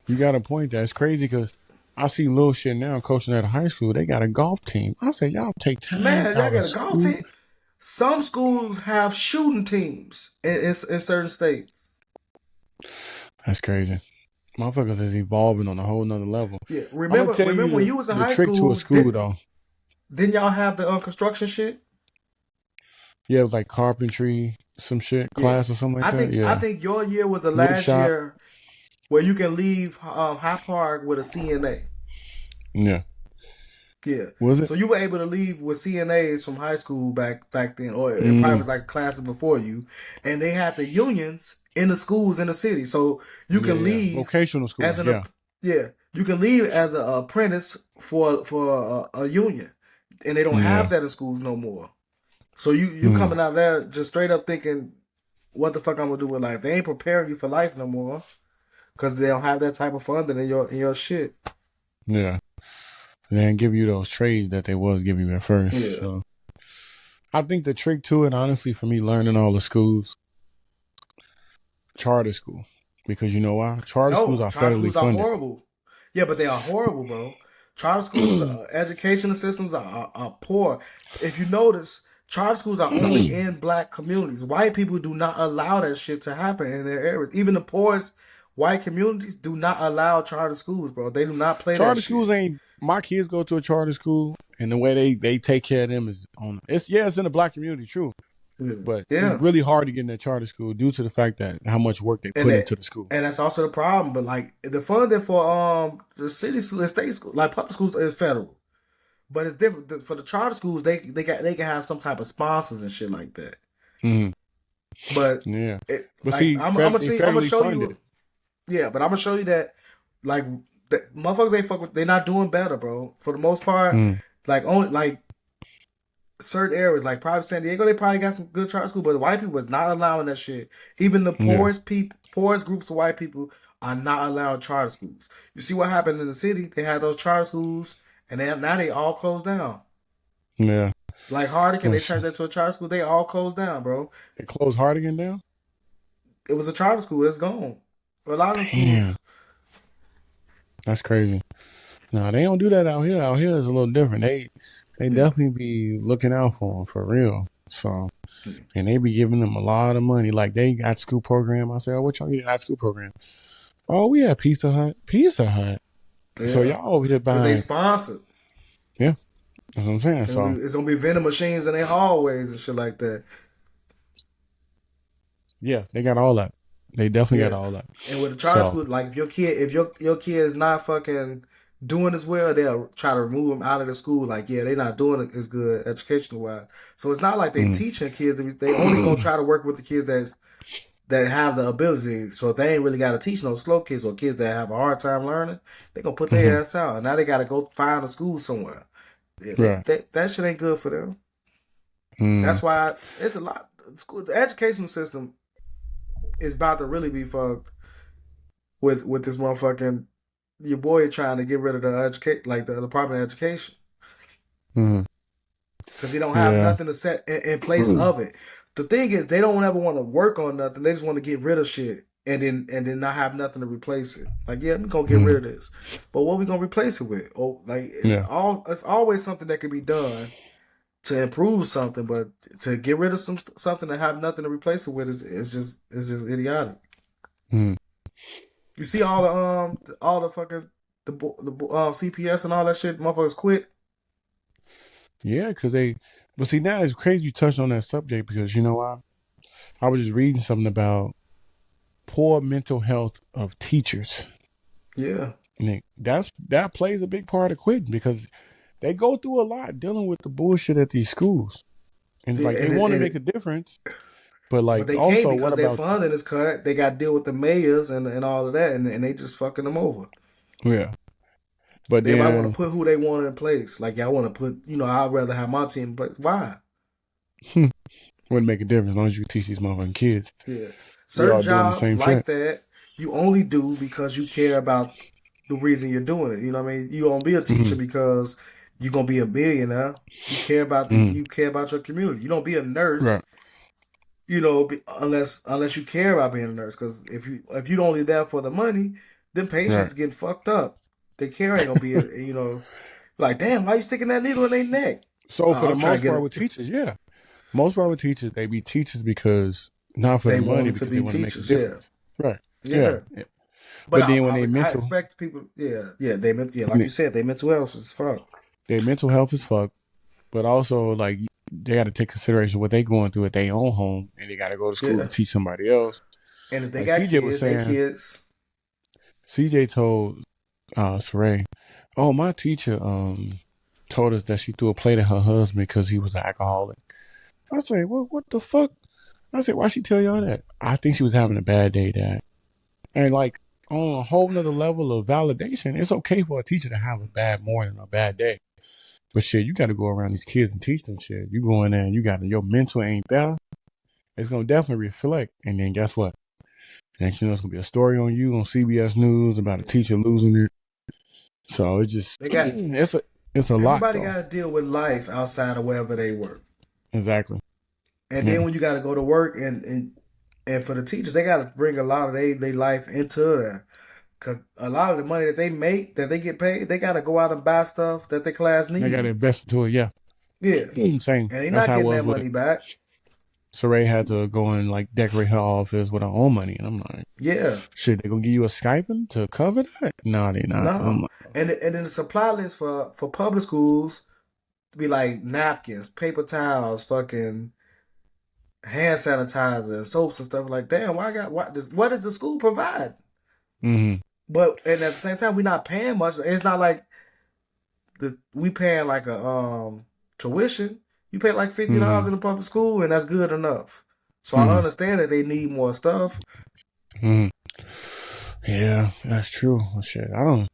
You got a point there. It's crazy because I see little shit now coaching at a high school. They got a golf team. I say, y'all take time. Man, y'all got a golf team. Some schools have shooting teams in certain states. That's crazy. Motherfuckers is evolving on a whole nother level. Yeah, remember when you was in high school? To a school though. Didn't y'all have the construction shit? Yeah, it was like carpentry, some shit class or something like that. I think your year was the last year where you can leave High Park with a CNA. Yeah. Yeah. Was it? So you were able to leave with CNAs from high school back then, or it probably was like classes before you, and they had the unions in the schools in the city, so you can leave vocational school. You can leave as an apprentice for a union, and they don't have that in schools no more. So you coming out there just straight up thinking, what the fuck I'm gonna do with life? They ain't preparing you for life no more. Because they don't have that type of funding in your shit. Yeah. They didn't give you those trades that they was giving you at first. Yeah. So I think the trick to it, honestly, for me learning all the schools, charter school. Because you know why? Charter schools are federally funded. Are horrible. Yeah, but they are horrible, bro. Charter schools, educational systems are poor. If you notice, charter schools are only in black communities. White people do not allow that shit to happen in their areas. Even the poorest white communities do not allow charter schools, bro. They do not play charter that shit. Schools ain't. My kids go to a charter school, and the way they take care of them is on. It's in the black community, true, but it's really hard to get in that charter school due to the fact that how much work they put into the school. And that's also the problem. But like the funding for the city school and state school, like public schools, is federal, but it's different for the charter schools. They can have some type of sponsors and shit like that. Mm-hmm. But I'm gonna show you. Yeah, but I'm gonna show you that, like, that motherfuckers ain't fuck with. They're not doing better, bro. For the most part, like only like certain areas, like probably San Diego, they probably got some good charter school, but the white people is not allowing that shit. Even the poorest groups of white people are not allowing charter schools. You see what happened in the city? They had those charter schools, and now they all closed down. Yeah, like Hardigan, they turned that to a charter school. They all closed down, bro. They closed Hardigan down. It was a charter school. It's gone. A lot of schools. Damn. That's crazy. No, they don't do that out here. Out here is a little different. They definitely be looking out for them for real. So, and they be giving them a lot of money. Like they got school program. I say, oh, what y'all get at school program? Oh, we have Pizza Hut. Yeah. So y'all over here buying. They sponsored. Yeah, that's what I'm saying. So it's gonna be vending machines in their hallways and shit like that. Yeah, they got all that. They definitely got all that. And with the charter school, like if your kid is not fucking doing as well, they'll try to remove them out of the school. Like, they're not doing it as good educational wise. So it's not like they teaching kids. They only gonna try to work with the kids that have the ability. So if they ain't really got to teach no slow kids or kids that have a hard time learning, they gonna put their ass out. And now they gotta go find a school somewhere. That shit ain't good for them. That's why it's a lot. The education system is about to really be fucked with this motherfucking your boy trying to get rid of the Department of Education because he don't have nothing to set in place of it. The thing is, they don't ever want to work on nothing. They just want to get rid of shit and then not have nothing to replace it. Like, we're gonna get rid of this, but what we gonna replace it with? It's always something that can be done to improve something, but to get rid of something that have nothing to replace it with is just idiotic. You see all the fucking the CPS and all that shit, motherfuckers quit. Yeah, because but see, now it's crazy you touched on that subject because you know why? I was just reading something about poor mental health of teachers. Yeah. And that plays a big part of quitting because they go through a lot dealing with the bullshit at these schools. And it's Yeah, like they want to make a difference. But but like they can't also, what because their about funding is cut. They got to deal with the mayors and all of that, and they just fucking them over. yeah? But Everybody want to then put who they want in place. Like y'all want to put, I'd rather have my team in place. Why? wouldn't make a difference as long as you teach these motherfucking kids. Yeah. We Certain all doing the jobs same like shit. that, you only do because you care about the reason you're doing it. You know what I mean? You don't be a teacher because you're gonna be a millionaire. You care about you care about your community. You don't be a nurse, Right. Unless you care about being a nurse. Because if you only there for the money, then patients Right. getting fucked up. Their care ain't gonna be like, damn, why you sticking that needle in their neck? So for the I'm trying to most get part it. with teachers, yeah. Most part with teachers, they be teachers because not for the They money, wanted to because they be want to make a teachers, yeah, difference. Right. yeah. Yeah. But But then when I expect people, like you said, they mental health is fuck. their mental health is fucked, but also like they got to take consideration what they going through at their own home, and they got to go to school Yeah, to teach somebody else. and if they Like got CJ was kids, they saying, kids. CJ told Saray, "Oh, my teacher told us that she threw a plate at her husband because he was an alcoholic." I say, "Well, what the fuck?" I said, "Why she tell y'all that?" I think she was having a bad day, Dad. And like on a whole nother level of validation, it's okay for a teacher to have a bad morning or a bad day. But shit, you got to go around these kids and teach them shit. You go in there and your mental ain't there. It's going to definitely reflect. And then guess what? Next you know, it's going to be a story on you on CBS News about a teacher losing it. So it's just, They got it's a lot everybody though. got to deal with life outside of wherever they work. Exactly. And then when you got to go to work and for the teachers, they got to bring a lot of their life into there. Because a lot of the money that they make, that they get paid, they got to go out and buy stuff that their class They got to need. invest into it. Yeah. Yeah. Same. And they're That's not how it getting was that with money back. Saray had to go and like decorate her office with her own money. And I'm like, Yeah. shit, they going to give you a stipend to cover that? No, they not. I'm No. like, And then the supply list for public schools be like napkins, paper towels, fucking hand sanitizer, and soaps and stuff. Like, damn, what does the school provide? mm-hmm. But and at the same time, we're not paying much. It's not like we paying like a tuition. You pay like $50 Mm-hmm. in the public school, and that's good enough. So I Mm-hmm. understand that they need more stuff. Mm-hmm. Yeah, that's true. Shit, I don't.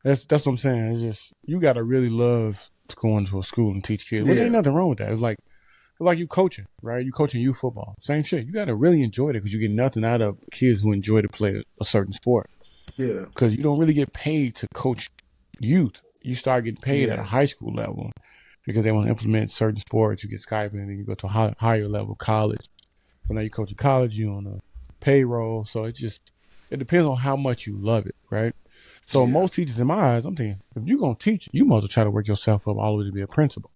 That's what I'm saying. It's just you gotta really love going to a school and teach kids, which ain't Yeah, nothing wrong with that. It's like you coaching, right? You coaching youth football, same shit. You gotta really enjoy it because you get nothing out of kids who enjoy to play a certain sport. yeah, Because you don't really get paid to coach youth. You start getting paid at a yeah, high school level because they want to implement certain sports. You get stipend, and then you go to a higher level college. So now you coach in college, you on a payroll. So it depends on how much you love it, right? So yeah, most teachers, in my eyes, I'm thinking, if you're gonna teach, you might as well try to work yourself up all the way to be a principal.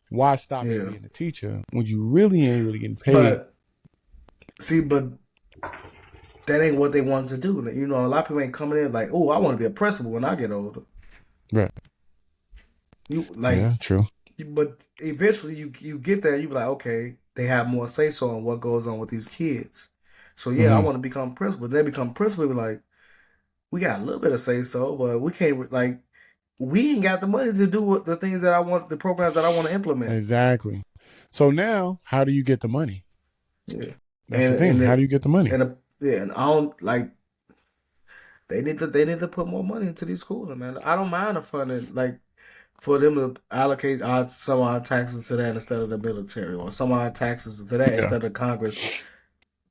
Why stop at yeah. being a teacher when you really ain't really getting paid? But see, that ain't what they wanted to do. A lot of people ain't coming in like, oh, I want to be a principal when I get older. Right. You like, Yeah, true. but eventually you get there. You be like, okay, they have more say so on what goes on with these kids. So yeah, I Mm-hmm. want to become principal. Then they become principal. Be like, we got a little bit of say so, but we can't like. We ain't got the money to do the things that I want, the programs that I want to implement. Exactly. So now, how do you get the money? Yeah, That's the thing. How do you get the money? and I don't like. They need to put more money into these schools, man. I don't mind the funding, like for them to allocate some of our taxes to that instead of the military, or some of our taxes to that Yeah. instead of Congress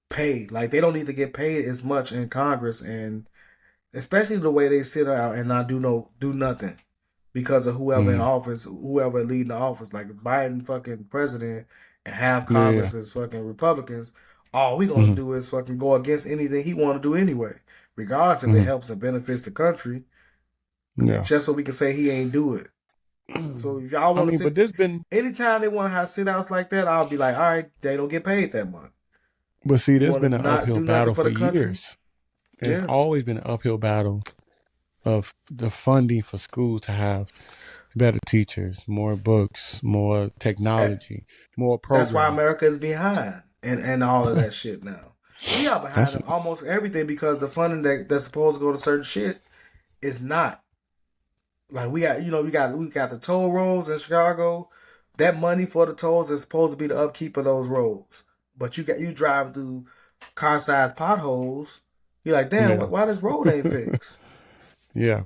pay. Like they don't need to get paid as much in Congress, and especially the way they sit out and not do nothing because of whoever in Mm-hmm. office, whoever leading the office. Like if Biden fucking president and have Yeah. Yeah. Congress as fucking Republicans, all we gonna Mm-hmm. do is fucking go against anything he want to do anyway, regardless if it Mm-hmm. helps and benefits the country, Yeah. just so we can say he ain't do it. So if y'all I want to mean, but sit, there's been, anytime they want to have sit outs like that, I'll be like, all right, they don't get paid that much. but see, You there's want to been an not uphill do nothing battle for for the country? years. There's Yeah, always been an uphill battle of the funding for schools to have better teachers, more books, more technology, more That's why programs. America is behind and all of that shit now. We are behind That's in almost everything because the funding that's supposed to go to certain shit is not. Like we got, we got the toll roads in Chicago. That money for the tolls is supposed to be the upkeep of those roads. But you drive through car-sized potholes. You're like, damn, yeah, why this road ain't fixed? yeah.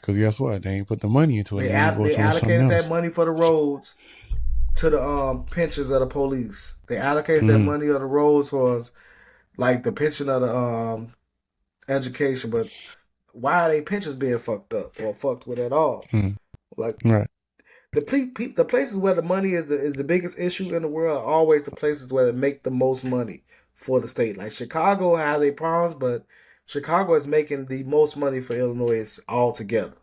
Because guess what? They ain't put the money into it. They They want to go they towards something allocated that else. money for the roads to the pensions of the police. They allocated that Mm-hmm. money of the roads for like the pension of the education, but why are they pensions being fucked up or fucked with at all? Like Right. the places where the money is the biggest issue in the world are always the places where they make the most money for the state. Like Chicago has their problems, but Chicago is making the most money for Illinois altogether.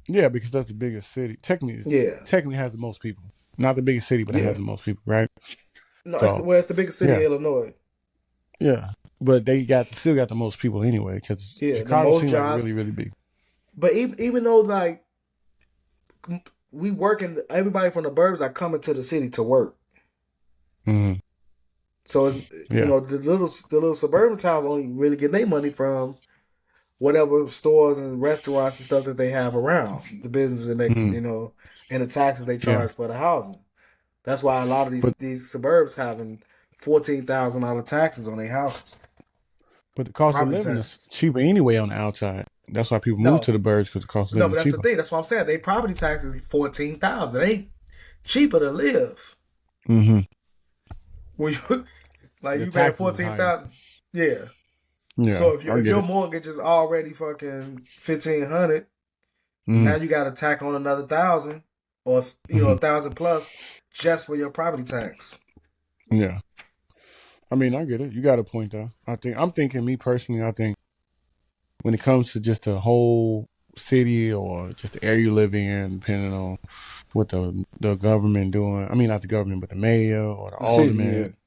Yeah, because that's the biggest city. Yeah, Technically has the most people. Not the biggest city, but it yeah. has the most people, right? No, So it's the biggest city yeah, in Illinois. yeah. But they still got the most people anyway, because Yeah, the Chicago most seems like jobs. really, really big. But even though like we working, everybody from the burbs are coming to the city to work. Mm-hmm. So it's, Yeah. the little suburban towns only really get their money from whatever stores and restaurants and stuff that they have around the business, and they Mm-hmm. and the taxes they Yeah. charge for the housing. That's why a lot of But these suburbs having $14,000 taxes on their houses, the cost of property living is taxes. cheaper anyway on the outside. That's why people move to No, the burbs, because the cost of no, living but is that's the cheaper. thing. That's what I'm saying. They property taxes is 14,000. It ain't cheaper to live. Mm-hmm. When you like The you pay taxes is higher. 14,000, yeah. Yeah, So I if get your it. mortgage is already fucking 1,500, now Mm-hmm. you got to tack on another 1,000 or Mm-hmm. 1,000 plus just for your property tax. Yeah. I mean, I get it. You got a point though. I'm thinking, me personally, I think when it comes to just the whole city or just the area you live in, depending on what the government doing. I mean, not the government, but the mayor or the The city, yeah, alderman.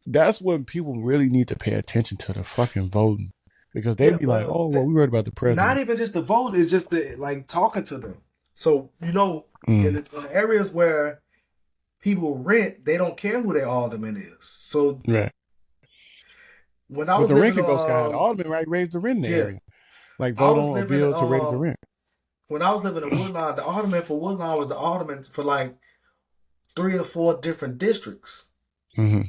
That's when people really need to pay attention to the fucking voting, because they yeah. be like, Well, "Oh, well, we worried about the not president." even just the vote; it's just the like talking to them. So in Mm. the areas where people rent, they don't care who their alderman is. So Right. when I But was the living, ranking goes guy, the alderman, right, raised the rent in the yeah, area, like I vote was on a living bill to raise the rent. when I was living in Woodlawn, the alderman for Woodlawn was the alderman for like 3 or 4 different districts Mm-hmm.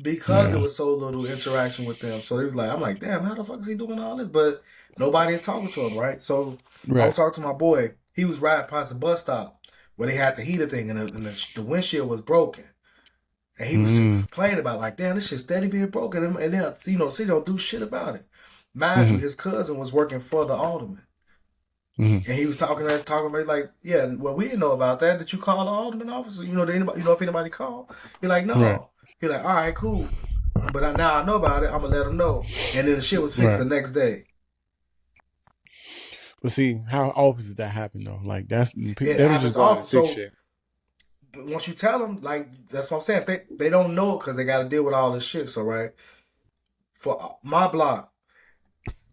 because it Yeah. was so little interaction with them. So they was like, I'm like, damn, how the fuck is he doing all this? But nobody is talking to him, right? So I was Right. talking to my boy. He was riding past a bus stop where they had the heater thing and the windshield was broken. And he was just Mm. complaining about like, damn, this shit's steady being broken. And then, the city don't do shit about it. Mind you, Mm-hmm. his cousin was working for the alderman. Mm-hmm. And he was talking about like, yeah, well, we didn't know about that. Did you call the alderman officer? Did anybody, if anybody called? He's like, Right. no. He's like, all right, cool. But now I know about it. I'm gonna let him know. And then the shit was fixed Right. the next day. But see, how often does that happen though? Like they It don't just happens go out and often. fix So shit. but once you tell them, like that's what I'm saying. If they don't know it because they got to deal with all this shit. So right for my block,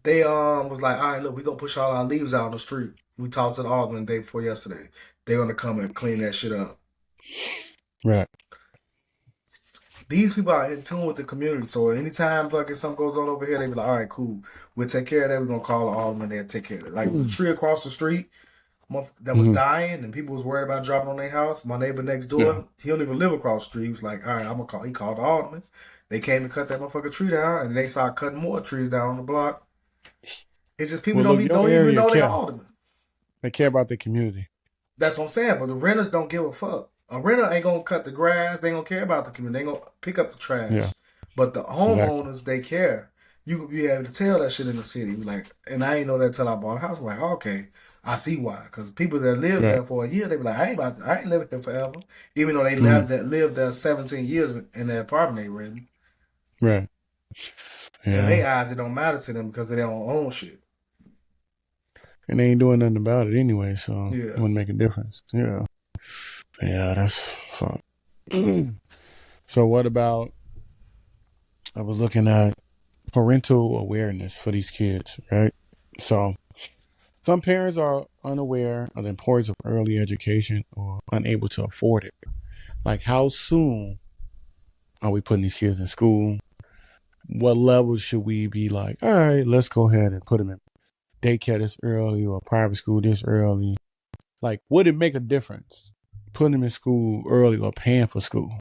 they was like, all right, look, we gonna push all our leaves out on the street. We talked to the alderman the day before yesterday. They're gonna come and clean that shit up. Right. These people are in tune with the community, so anytime fucking something goes on over here, they be like, all right, cool, we'll take care of that. We're gonna call the alderman, they'll take care of it. Like the tree across the street that was Mm-hmm. dying and people was worried about dropping on their house. My neighbor next door, Yeah. he don't even live across the street. He was like, all right, I'm gonna call. He called the alderman. They came and cut that motherfucking tree down, and they started cutting more trees down on the block. It's just people Well, look, your don't even area know they're care. alderman. They care about the community. That's what I'm saying. But the renters don't give a fuck. A renter ain't gonna cut the grass. They ain't gonna care about the community. They ain't gonna pick up the trash. Yeah. But the Exactly. homeowners, they care. You could be able to tell that shit in the city. Like, and I ain't know that until I bought a house. I'm like, okay, I see why. Because people that live Right. there for a year, they be like, I ain't living here forever. Even though they Mm-hmm. lived there 17 years in that apartment they renting. Right. In Yeah. their eyes, it don't matter to them because they don't own shit. And they ain't doing nothing about it anyway, so Yeah. it wouldn't make a difference. Yeah. Yeah, that's fuck. So what about, I was looking at parental awareness for these kids, right? So Some parents are unaware of the importance of early education or unable to afford it. Like, how soon are we putting these kids in school? What level should we be like, all right, let's go ahead and put them in daycare this early or private school this early? Like, would it make a difference putting them in school early or paying for school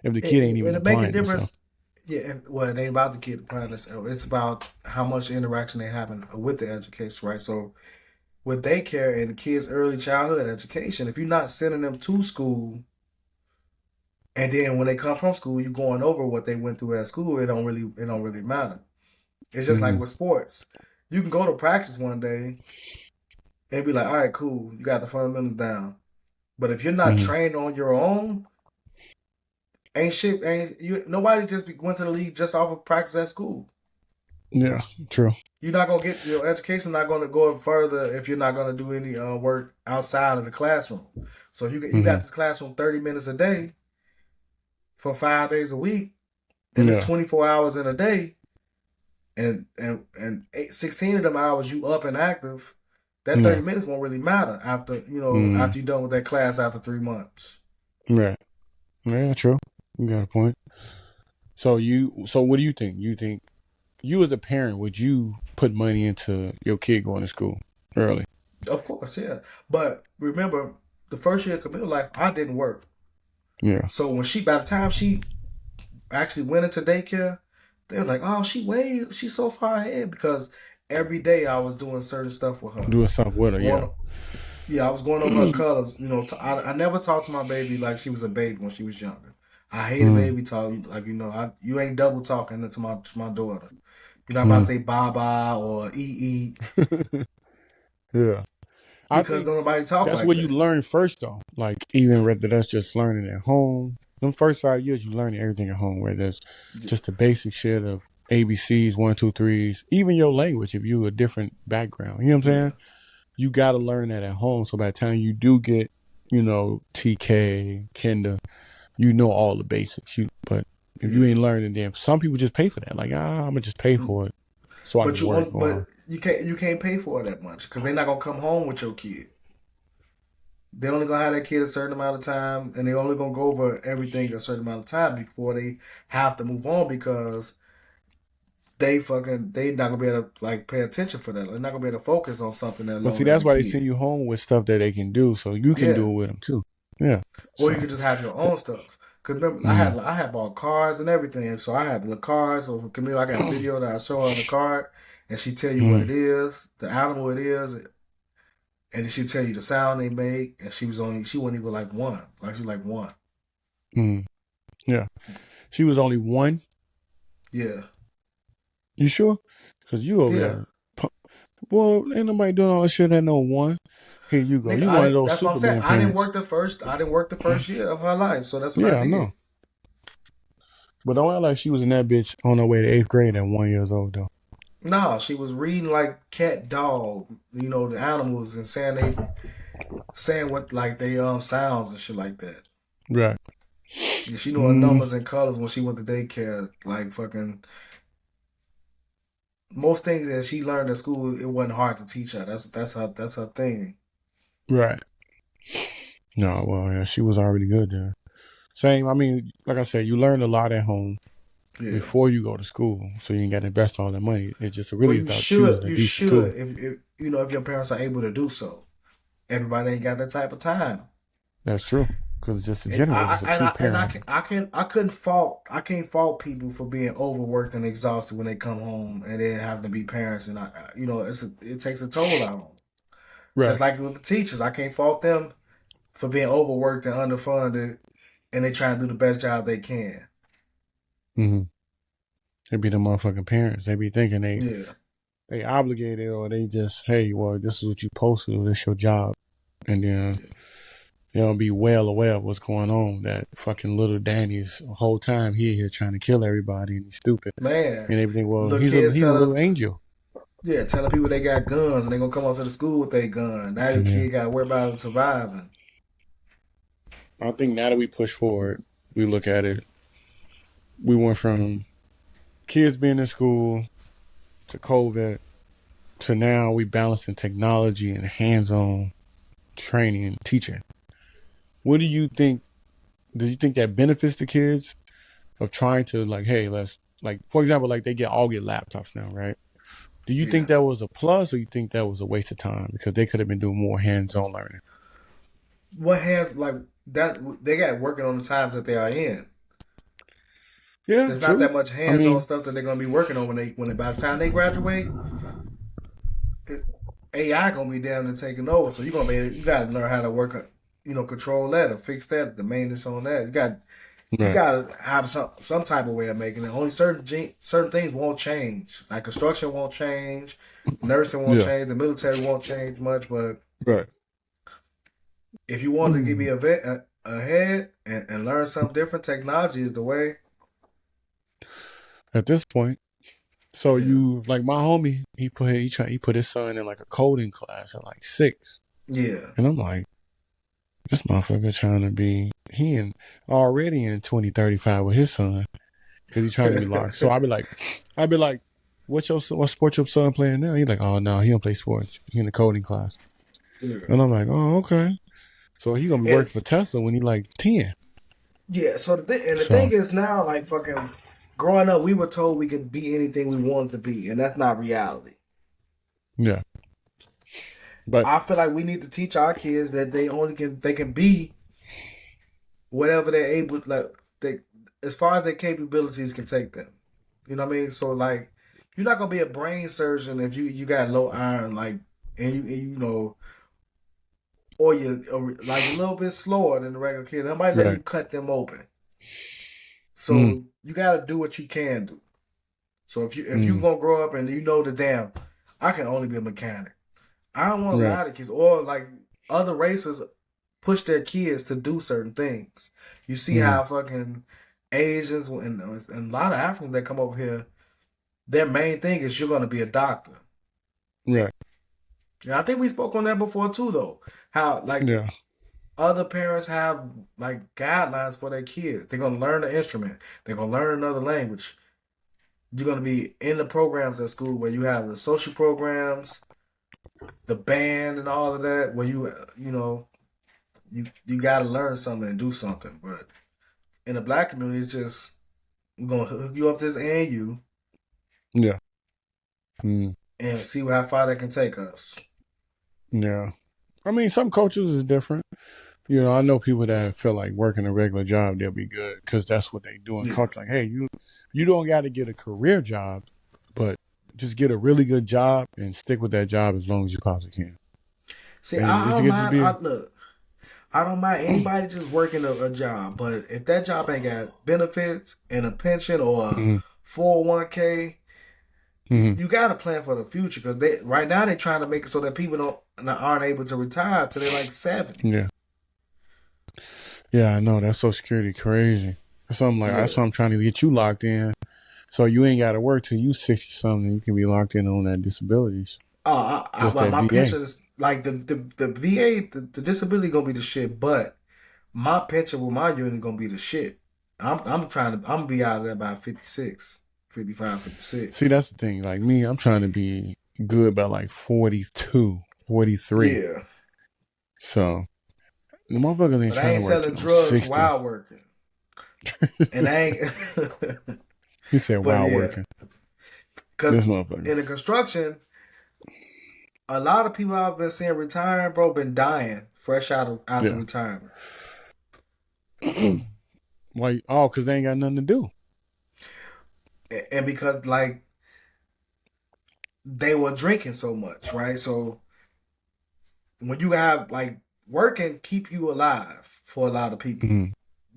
if the kid ain't even It'll make a applying difference. himself? Yeah, well, it ain't about the kid applying themselves. It's about how much interaction they having with the education, right? So with daycare and the kids' early childhood education, if you're not sending them to school, and then when they come from school, you're going over what they went through at school, it don't really matter. It's just like with sports. You can go to practice one day and be like, all right, cool, you got the fundamentals down. But if you're not trained on your own, nobody just went to the league just off of practice at school. Yeah, true. You're not gonna get your education. Not gonna go further if you're not gonna do any work outside of the classroom. So you got this classroom 30 minutes a day for 5 days a week, and it's 24 hours in a day, and 16 of them hours you up and active. That 30 minutes won't really matter after after you're done with that class after 3 months. Right. Yeah, true. You got a point. So what do you think? You think you as a parent, would you put money into your kid going to school early? Of course, yeah. But remember, the first year of Camille's life, I didn't work. Yeah. So by the time she actually went into daycare, they was like, "Oh, she's so far ahead," because every day I was doing certain stuff with her. Doing stuff with her, yeah. Yeah, I was going over her colors. I never talked to my baby like she was a baby when she was younger. I hated baby talk. Like you ain't double talking to my daughter. You're not about to say bye or eat. Yeah. Because don't nobody talk like that. That's what you learn first, though. Like, even whether that's just learning at home. Them first 5 years, you learn everything at home, where there's just the basic shit of ABCs, 1, 2, 3s, even your language if you a different background. You know what I'm saying? You got to learn that at home. So by the time you do get, TK, Kinder, you know all the basics. But if you ain't learning them, some people just pay for that. Like, I'm going to just pay for it. So I can work. But you can't pay for it that much because they're not going to come home with your kid. They're only going to have that kid a certain amount of time, and they're only going to go over everything a certain amount of time before they have to move on because they not gonna be able to pay attention for that. They're not gonna be able to focus on something that long. But see, that's why they send you home with stuff that they can do, so you can do it with them too. Yeah. Or you can just have your own stuff. Cause remember, I had bought cars and everything, so I had the cars. So for Camille, I got a video that I show her on the card, and she tell you what it is, the animal it is, and then she tell you the sound they make. And she wasn't even like one, she's like one. Yeah, she was only one. Yeah. You sure? Because you over there. Well, ain't nobody doing all that shit at no one. Here you go. Nigga, you one of those that's Superman what I'm saying. parents. I didn't work the first year of her life, so that's what I did. I know. But don't act like she was in that bitch on her way to 8th grade at 1 year old though. No, she was reading like cat, dog, the animals, and saying what they sounds and shit like that. Right. And she knew her numbers and colors when she went to daycare. Like fucking most things that she learned in school, it wasn't hard to teach her. That's her thing. Right. No, well, yeah, she was already good there. Same. I mean, like I said, you learn a lot at home before you go to school, so you ain't got to invest all that money. It's just really about choosing. You should, if your parents are able to do so. Everybody ain't got that type of time. That's true. Because it's just a general. I can't fault people for being overworked and exhausted when they come home and then having to be parents, and it takes a toll out on them. Right. Just like with the teachers, I can't fault them for being overworked and underfunded, and they try to do the best job they can. They be the motherfucking parents. They be thinking they obligated, or they just, hey, well, this is what you supposed to do. This your job, and then. They'll be well aware of what's going on. That fucking little Danny's the whole time here trying to kill everybody and he's stupid. Man. And everything. Well, he's a little angel. Yeah, telling people they got guns and they gonna come out to the school with their gun. Now your kid got to worry about surviving. I think now that we push forward, we look at it. We went from kids being in school to COVID, to now we balancing technology and hands-on training and teaching. What do you think? Do you think that benefits the kids of trying to like, hey, let's like, for example, like they all get laptops now, right? Do you think that was a plus, or you think that was a waste of time because they could have been doing more hands-on learning? What hands like that? They got working on the times that they are in. Yeah, there's true. Not that much hands-on stuff that they're gonna be working on when by the time they graduate. AI gonna be down and taking over, so you gotta learn how to work, control that or fix that, the maintenance on that. You gotta have some type of way of making it. Only certain things won't change. Like construction won't change, nursing won't change, the military won't change much. But if you want to be ahead and learn something different, technology is the way. At this point. So you like my homie, he put his son in like a coding class at like 6. Yeah. And I'm like, this motherfucker trying to be already in 2035 with his son because he's trying to be locked. So I'd be like, what sport your son playing now? He's like, oh no, he don't play sports. He in the coding class. Yeah. And I'm like, oh okay. So he gonna be working for Tesla when he like 10. Yeah. So the thing is now, like fucking. Growing up, we were told we could be anything we wanted to be, and that's not reality. Yeah. But I feel like we need to teach our kids that they can be whatever they're able, as far as their capabilities can take them. You know what I mean? So like, you're not gonna be a brain surgeon if you got low iron, like, and you know, or you're like a little bit slower than the regular kid. Nobody let you cut them open. So you got to do what you can do. So if you gonna grow up and you know I can only be a mechanic. I don't want a lot of kids, or like other races push their kids to do certain things. You see how fucking Asians and a lot of Africans that come over here, their main thing is you're gonna be a doctor. Right. Yeah, I think we spoke on that before too, though. How like other parents have like guidelines for their kids. They're gonna learn the instrument. They're gonna learn another language. You're gonna be in the programs at school where you have the social programs, the band, and all of that. Where you gotta learn something and do something. But in the black community, it's just we're gonna hook you up to this ANU. Yeah. And see how far that can take us. Yeah. I mean, some coaches is different. You know, I know people that feel like working a regular job, they'll be good because that's what they do. And coach like, hey, you don't got to get a career job, but just get a really good job and stick with that job as long as you possibly can. See, I don't mind anybody just working a job, but if that job ain't got benefits and a pension or a 401k, you got to plan for the future because right now they're trying to make it so that people aren't able to retire till they're like 70. Yeah. Yeah, I know. That's Social Security crazy. So I'm like, that's why I'm trying to get you locked in. So you ain't got to work till you 60 something. You can be locked in on that disabilities. My pension is like the VA, the disability gonna be the shit, but my pension with my unit gonna be the shit. I'm gonna be out of there by 56, 55, 56. See, that's the thing. Like me, I'm trying to be good by like 42, 43. Yeah. So the motherfuckers ain't trying to work. I ain't selling drugs while working. And I ain't. He said while working. Because in the construction, a lot of people I've been seeing retiring, bro, been dying fresh out of retirement. Why? Oh, because they ain't got nothing to do. And because, like, they were drinking so much, right? So when you have, like, working keep you alive for a lot of people.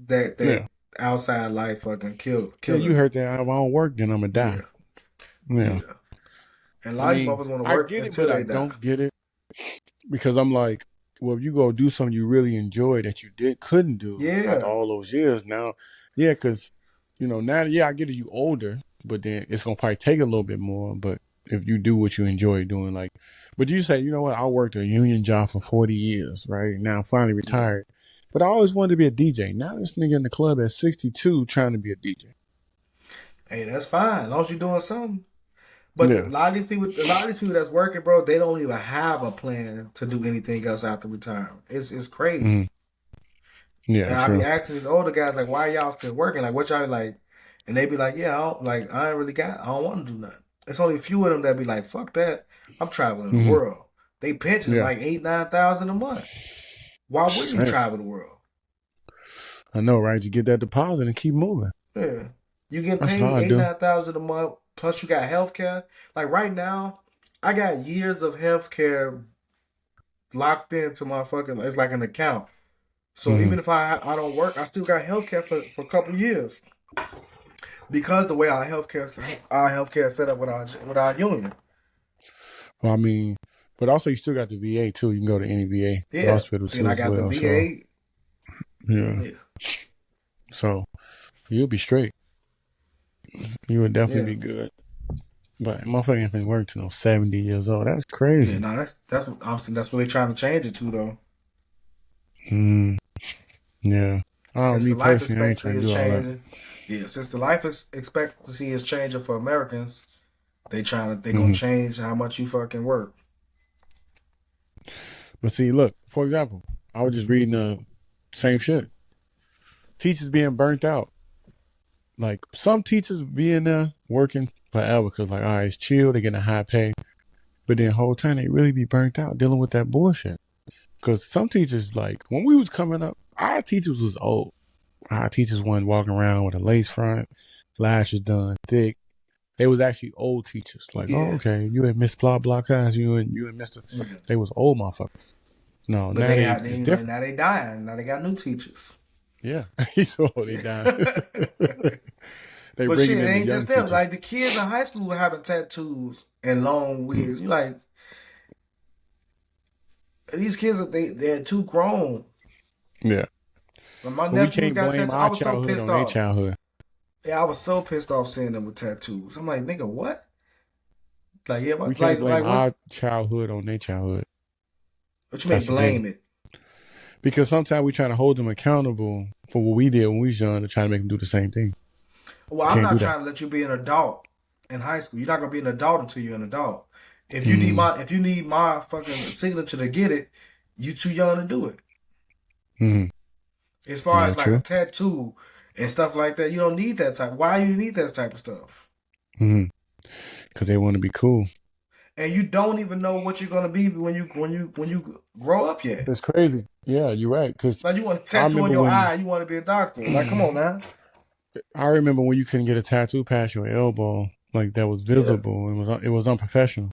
That outside life fucking kill. Yeah, you heard that. If I don't work, then I'm going to die. Yeah. And a lot of these motherfuckers want to work until they die. I don't get it. Because I'm like, well, if you go do something you really enjoy that you couldn't do after all those years now. Yeah, because, you know, now, I get it, you older, but then it's going to probably take a little bit more. But if you do what you enjoy doing, like, but you say, you know what, I worked a union job for 40 years, right? Now I'm finally retired. But I always wanted to be a DJ. Now this nigga in the club at 62 trying to be a DJ. Hey, that's fine. As long as you're doing something. But a lot of these people that's working, bro, they don't even have a plan to do anything else after retirement. It's crazy. Mm-hmm. Yeah, and I be asking these older guys like, why y'all still working? Like, what y'all like? And they be like, yeah, I ain't really I don't want to do nothing. It's only a few of them that be like, fuck that. I'm traveling the world. They pensions like $8,000-9,000 a month. Why wouldn't you travel the world? I know, right? You get that deposit and keep moving. Yeah, you get paid $8,000-9,000 a month. Plus, you got healthcare. Like right now, I got years of healthcare locked into my fucking. It's like an account. So even if I don't work, I still got healthcare for a couple of years because the way our healthcare set up with our union. Well, I mean, but also you still got the VA too. You can go to any VA hospital too. And I got the VA. So, yeah. So you'll be straight. You would definitely be good. But motherfucker ain't been working till 70 years old. That's crazy. Yeah, no, that's obviously that's what they're trying to change it to though. Yeah. Me personally, I ain't trying to do all that. Yeah, since the life expectancy is changing for Americans, they gonna change how much you fucking work. But see, look, for example, I was just reading the same shit. Teachers being burnt out. Like some teachers being there working forever because like, all right, it's chill, they getting a high pay. But then the whole time they really be burnt out dealing with that bullshit. Because some teachers, like when we was coming up, our teachers was old. Our teachers wasn't walking around with a lace front, lashes done thick. They was actually old teachers. Like, oh, okay, you had Miss Blah Blah class, you and Mr. They was old motherfuckers. No, but now they dying. Now they got new teachers. Yeah, so they dying. But shit, it ain't just them. Teachers. Like the kids in high school were having tattoos and long wigs. You like these kids? They're too grown. Yeah. When my nephews got tattoos, I was so pissed off. Childhood. Yeah, I was so pissed off seeing them with tattoos. I'm like, nigga, what? Like, yeah, we can't blame our childhood on their childhood. What you mean blame it? Because sometimes we trying to hold them accountable for what we did when we was young to try to make them do the same thing. Well, I'm not trying to let you be an adult in high school. You're not gonna be an adult until you're an adult. If you need my fucking signature to get it, you too young to do it. As far as like a tattoo and stuff like that, you don't need that type. Why do you need that type of stuff? Because they want to be cool. And you don't even know what you're gonna be when you grow up yet. It's crazy. Yeah, you're right. Cause like you want a tattoo on your eye, you want to be a doctor. Like, come on, man. I remember when you couldn't get a tattoo past your elbow, like that was visible. Yeah. It was unprofessional.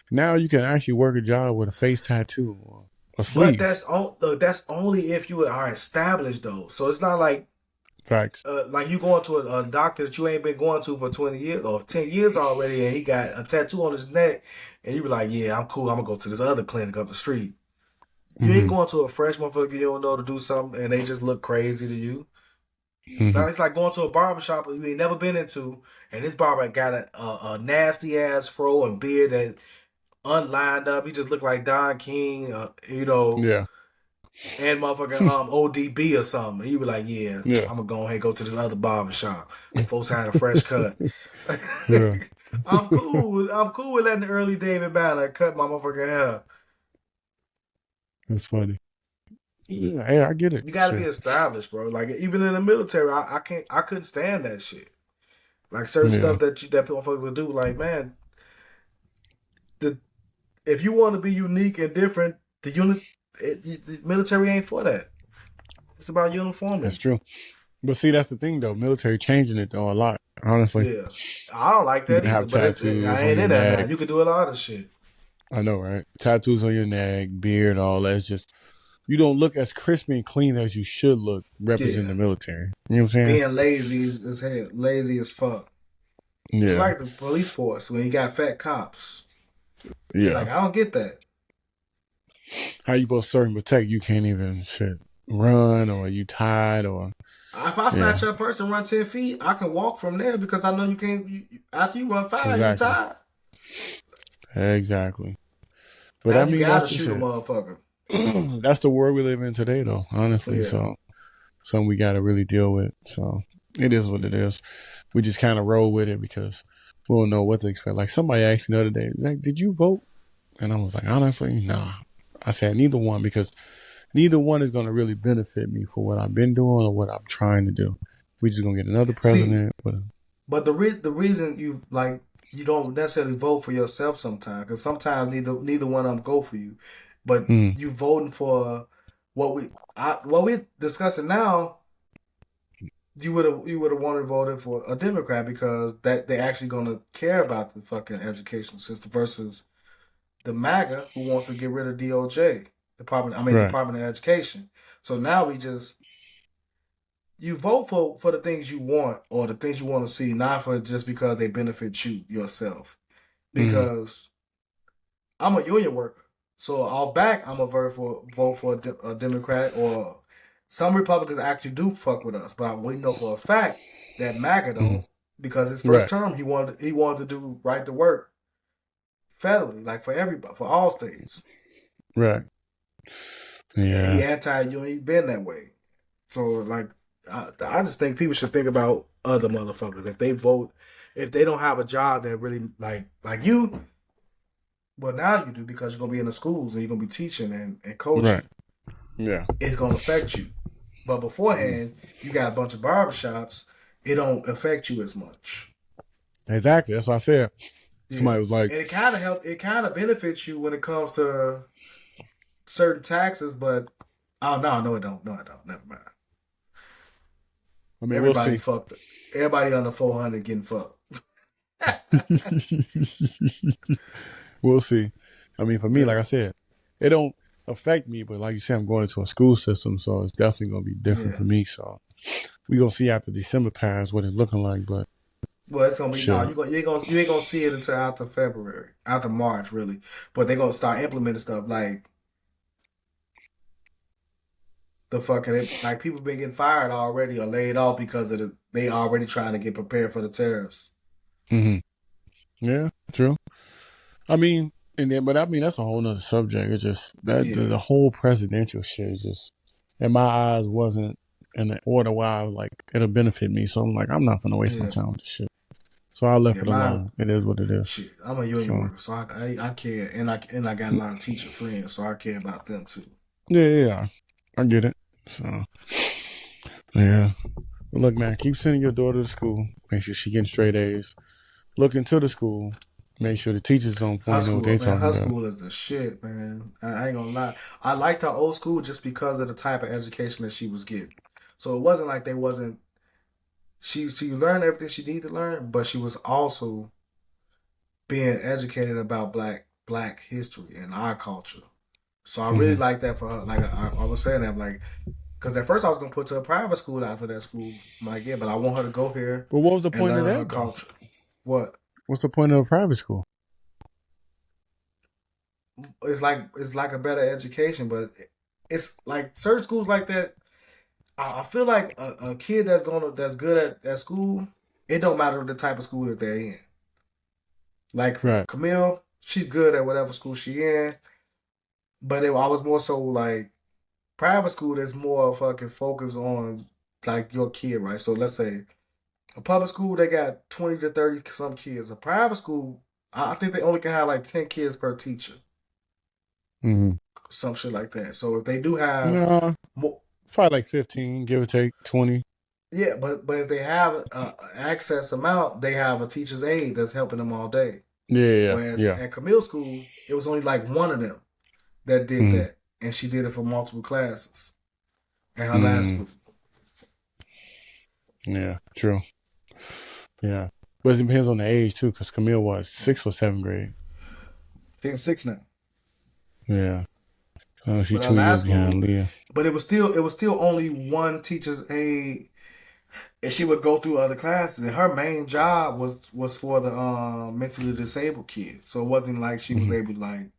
Now you can actually work a job with a face tattoo or a sleeve. But that's only if you are established though. So it's not like facts. Like you going to a doctor that you ain't been going to for 20 years or 10 years already, and he got a tattoo on his neck, and you be like, yeah, I'm cool. I'm gonna go to this other clinic up the street. You ain't going to a fresh motherfucker you don't know to do something, and they just look crazy to you. Now it's like going to a barbershop you ain't never been into, and this barber got a nasty ass fro and beard that unlined up. He just looked like Don King, Yeah. And motherfucking ODB or something. And you be like, yeah, I'm gonna go ahead and go to this other barbershop. Folks had a fresh cut. Yeah. I'm cool with letting the early David Banner cut my motherfucking hair. That's funny. Yeah, hey, I get it. You gotta be established, bro. Like even in the military, I couldn't stand that shit. Like certain stuff that motherfuckers would do. Like, man, if you want to be unique and different, the military ain't for that. It's about uniformity. That's true. But see, that's the thing though. Military changing it though a lot. Honestly. Yeah, I don't like that either. But I ain't in that now. You could do a lot of shit. I know, right? Tattoos on your neck, beard, all that. It's just you don't look as crispy and clean as you should look representing the military. You know what I'm saying? Being lazy lazy as fuck. Yeah. It's like the police force when you got fat cops. Yeah. Like, I don't get that. How you supposed to serve and protect? You can't even run, or you tied, or if I snatch a person, run 10 feet, I can walk from there because I know you can't. After you run 5, you're tied. Exactly. But now I mean, you gotta shoot a motherfucker. That's the world we live in today, though. Honestly, so something we got to really deal with. So it is what it is. We just kind of roll with it because we don't know what to expect. Like somebody asked me the other day, like, did you vote? And I was like, honestly, nah. I said neither one, because neither one is going to really benefit me for what I've been doing or what I'm trying to do. We just going to get another president. But the reason you don't necessarily vote for yourself sometimes, because sometimes neither one of them go for you, but you voting for what we're discussing now. You would have wanted to vote for a Democrat because that they're actually going to care about the fucking education system versus the MAGA who wants to get rid of DOJ, Department of Education. So now you vote for the things you want or the things you want to see, not for just because they benefit you yourself. Because I'm a union worker, so off back I'm a vote for a Democrat, or some Republicans actually do fuck with us, but we know for a fact that MAGA don't, because his first term he wanted to do right to work federally, like for everybody, for all states. Right. Yeah. He anti-union. He's been that way. So like, I just think people should think about other motherfuckers. If they vote, if they don't have a job that really like you, well now you do, because you're gonna be in the schools and you're gonna be teaching and coaching. Right. Yeah. It's gonna affect you. But beforehand, you got a bunch of barbershops. It don't affect you as much. Exactly. That's what I said. Yeah. Somebody was like, and it kind of help. It kind of benefits you when it comes to certain taxes, but no, it don't. No, it don't. Never mind. I mean, everybody we'll fucked. Everybody under 400 getting fucked. We'll see. I mean, for me, like I said, it don't affect me, but like you said, I'm going into a school system, so it's definitely going to be different for me. So we're going to see after December pass what it's looking like, but it's going to be, you ain't going to see it until after February, after March, really. But they're going to start implementing stuff like the fucking, like people been getting fired already or laid off because of they already trying to get prepared for the tariffs. Yeah, true. I mean, but I mean, that's a whole nother subject. It's just that the whole presidential shit is just, in my eyes, wasn't in the order where I was like, it'll benefit me. So I'm like, I'm not going to waste my time with this shit. So I left it alone. It is what it is. Shit, I'm a union worker, so I care, and I got a lot of teacher friends, so I care about them too. Yeah, I get it. So yeah, but look, man, keep sending your daughter to school. Make sure she getting straight A's. Look into the school. Make sure the teachers on point know what they talking about. Her school is the shit, man. I ain't gonna lie. I liked her old school just because of the type of education that she was getting. So it wasn't like she learned everything she needed to learn, but she was also being educated about black history and our culture. So I really like that for her. Like I was saying that, like, because at first I was gonna put her to a private school after that school. I'm like, yeah, but I want her to go here. But what was the point of that culture? What? What's the point of a private school? It's like a better education, but it's like certain schools like that. I feel like a kid that's good at school, it don't matter the type of school that they're in. Like Camille, she's good at whatever school she in, but I was more so like private school. There's more fucking focus on like your kid, right? So let's say a public school, they got 20 to 30 some kids. A private school, I think they only can have like 10 kids per teacher. Some shit like that. So if they do have probably like 15, give or take 20. Yeah, but if they have access amount, they have a teacher's aide that's helping them all day. Whereas at Camille school, it was only like one of them that did that, and she did it for multiple classes at her last school. Yeah, true. Yeah, but it depends on the age too, because Camille was 6th or 7th grade. She's in 6 now. Yeah. She's 2 years behind Leah. But it was still only one teacher's aide, and she would go through other classes. And her main job was for the mentally disabled kids. So it wasn't like she was able to like,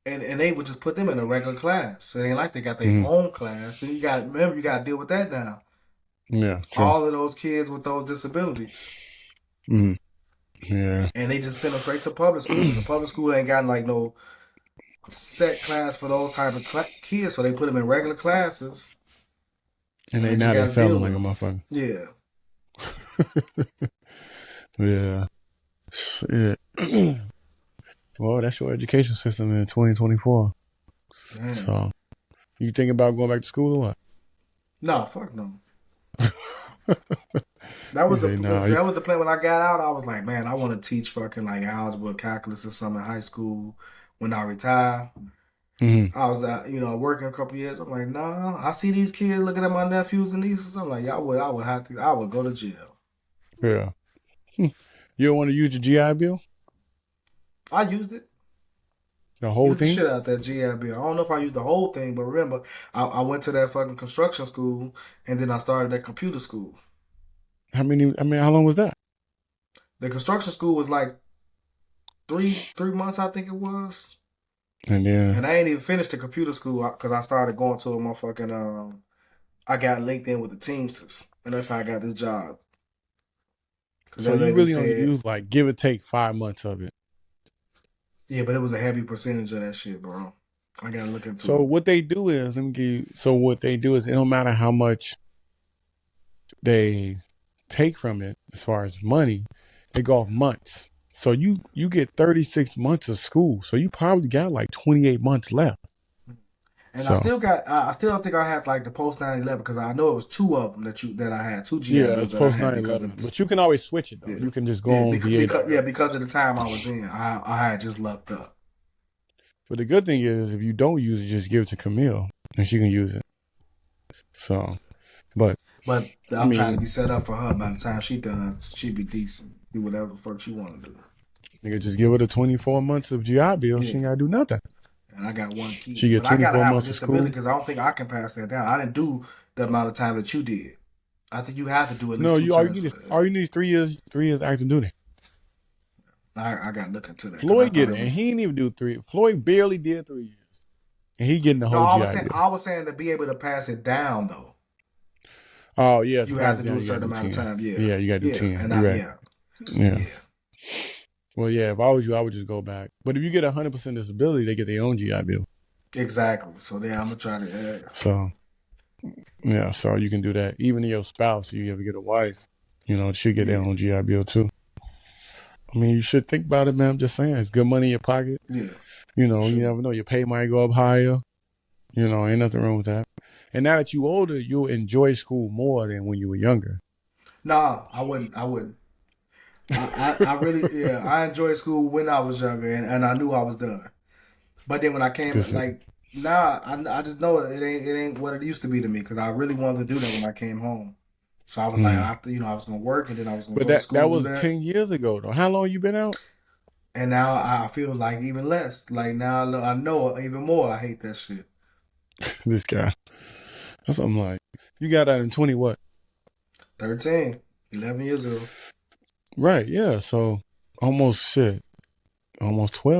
and they would just put them in a regular class. So they ain't like they got their own class. And you got to deal with that now. Yeah, true. All of those kids with those disabilities. Yeah. And they just send them straight to public school. The public school ain't got like no set class for those type of kids, so they put them in regular classes. And they now they failing like a motherfucker. Yeah. Yeah. Shit. Well, that's your education system in 2024. Man. So, you think about going back to school or what? No, fuck no. That was the plan when I got out. I was like, man, I want to teach fucking like algebra, calculus, or something in high school when I retire. Mm-hmm. I was working a couple years. I'm like, nah. I see these kids looking at my nephews and nieces. I'm like, I would go to jail. Yeah. You don't want to use your GI Bill? I used it. The whole Used thing? the shit out that GI Bill. I don't know if I used the whole thing, but remember, I went to that fucking construction school and then I started at computer school. How long was that? The construction school was like three months, I think it was. And I ain't even finished the computer school because I started going to a motherfucking I got linked in with the Teamsters, and that's how I got this job. So you really only use like give or take 5 months of it. Yeah, but it was a heavy percentage of that shit, bro. I gotta look into it. So what they do is, it don't matter how much they take from it as far as money, they go off months. So you get 36 months of school. So you probably got like 28 months left. And so, I still think I had like the post 9/11 because I know it was two of them that I had, two GI Bills. Yeah, it's post 9/11. But you can always switch it though. Yeah. You can just go on VA. Because of the time I was in, I had just lucked up. But the good thing is, if you don't use it, just give it to Camille and she can use it. So, but I'm trying to be set up for her. By the time she done, she be decent. Do whatever the fuck she want to do. Nigga, just give her the 24 months of GI Bill. Yeah. She ain't gotta do nothing. And I got one key. She get 24 months of school because I don't think I can pass that down. I didn't do the amount of time that you did. I think you have to do at least 2 terms. All you need is 3 years. 3 years active duty. I got to look into that. Floyd get it, and he didn't even do 3. Floyd barely did 3 years, and he getting the whole GI Bill. I was saying to be able to pass it down though. Oh yeah, you have to do a certain amount of time. Yeah, you got to do 10. And yeah. Well, yeah, if I was you, I would just go back. But if you get 100% disability, they get their own GI Bill. Exactly. So yeah, I'm gonna try to. So yeah, so you can do that. Even your spouse, if you ever get a wife, she'll get their own GI Bill too. I mean, you should think about it, man. I'm just saying, it's good money in your pocket. Yeah. You never know. Your pay might go up higher. Ain't nothing wrong with that. And now that you're older, you'll enjoy school more than when you were younger. Nah, I wouldn't. I really, I enjoyed school when I was younger, and I knew I was done. But then when I came, I just know it ain't what it used to be to me because I really wanted to do that when I came home. So I was like, I was gonna work, and then I was gonna go to school. But that was 10 years ago, though. How long you been out? And now I feel like even less. Like now I know even more. I hate that shit. This guy. That's what I'm like. You got out in 20 what? 13, 11 years ago. Right, yeah. So almost 12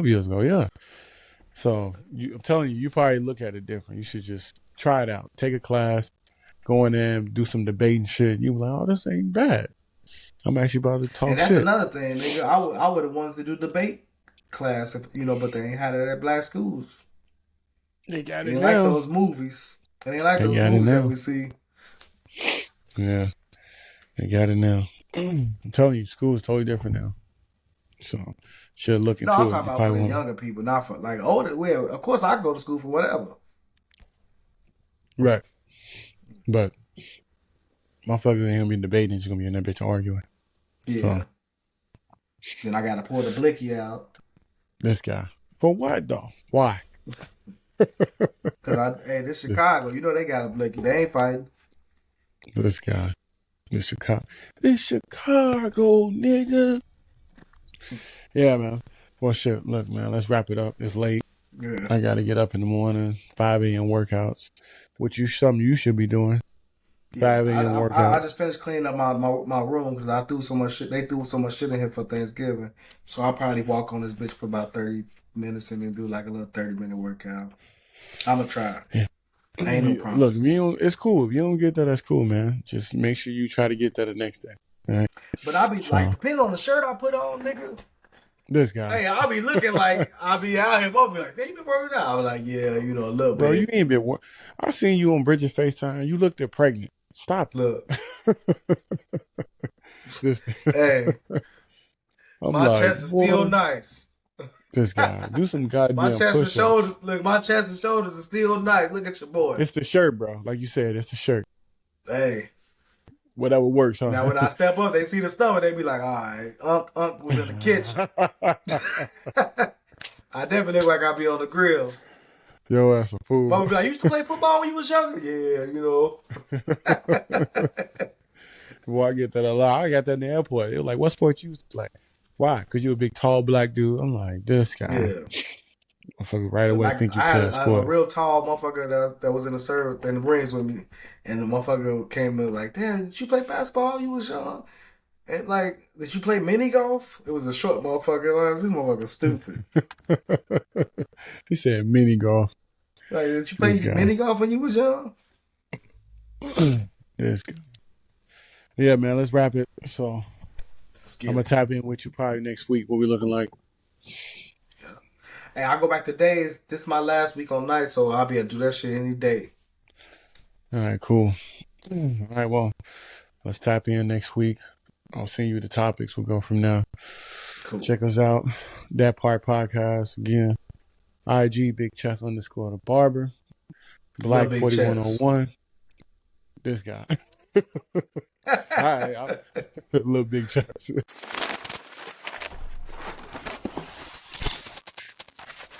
years ago, yeah. So I'm telling you, you probably look at it different. You should just try it out. Take a class, go in there, do some debating shit. You be like, oh, this ain't bad. I'm actually about to talk shit. And that's another thing, nigga. I would have wanted to do debate class, but they ain't had it at black schools. They got it now. They like those movies. They ain't like those movies that we see. Yeah. They got it now. I'm telling you, school is totally different now. So, should look into it. No, I'm talking about for the younger people, not for like older. Well, of course, I go to school for whatever. Right. But motherfuckers ain't gonna be debating. It's gonna be in that bitch arguing. Yeah. So, then I gotta pull the blicky out. This guy. For what though? Why? Because this Chicago. They got a blicky. They ain't fighting. This guy. This Chicago, nigga. Yeah, man. Well, shit. Look, man. Let's wrap it up. It's late. Yeah. I got to get up in the morning. 5 a.m. workouts. Something you should be doing. 5 a.m. workouts. I just finished cleaning up my room because I threw so much shit. They threw so much shit in here for Thanksgiving. So I'll probably walk on this bitch for about 30 minutes and then do like a little 30-minute workout. I'm going to try. Yeah. Ain't no promises. Look, it's cool. If you don't get that, that's cool, man. Just make sure you try to get that the next day. Right? But I be like, depending on the shirt I put on, nigga. This guy. Hey, I be looking like I be out here. I'll be like, "Damn, you been working out?" I was like, "Yeah, a little bit." Bro, you ain't been. I seen you on Bridget FaceTime. You looked at pregnant. Stop. Look. Hey, I'm My like, chest is still nice. This guy, do some My goddamn chest and push-ups. shoulders. Look, my chest and shoulders are still nice. Look at your boy. It's the shirt, bro. Like you said, it's the shirt. Hey. Whatever works, huh? Now, when I step up, they see the stomach, they be like, all right, Unc was in the kitchen. I definitely look like I be on the grill. Yo, that's a fool. Mama be like, you used to play football when you was younger? Yeah, you know. Well, I get that a lot. I got that in the airport. They're like, what sport you used to play? Why? Because you a big, tall, black dude. I'm like, this guy. Yeah. Motherfucker right away like, think you I play had a sport. a real tall motherfucker that was in the service in the Marines with me. And the motherfucker came in like, damn, did you play basketball? You was young. And like, did you play mini golf? It was a short motherfucker. Like, this motherfucker's stupid. He said mini golf. Like, did you play mini golf when you was young? Yes. Yeah, man, let's wrap it. So I'm gonna tap in with you probably next week. What we looking like? Yeah. Hey, I go back to days. This is my last week on night, so I'll be able to do that shit any day. All right, cool. All right, well, let's tap in next week. I'll send you the topics. We'll go from there. Cool. Check us out. That Part Podcast. Again, IG Big Chest _ the Barber. Black 4101. This guy. All right. Little Big Chest.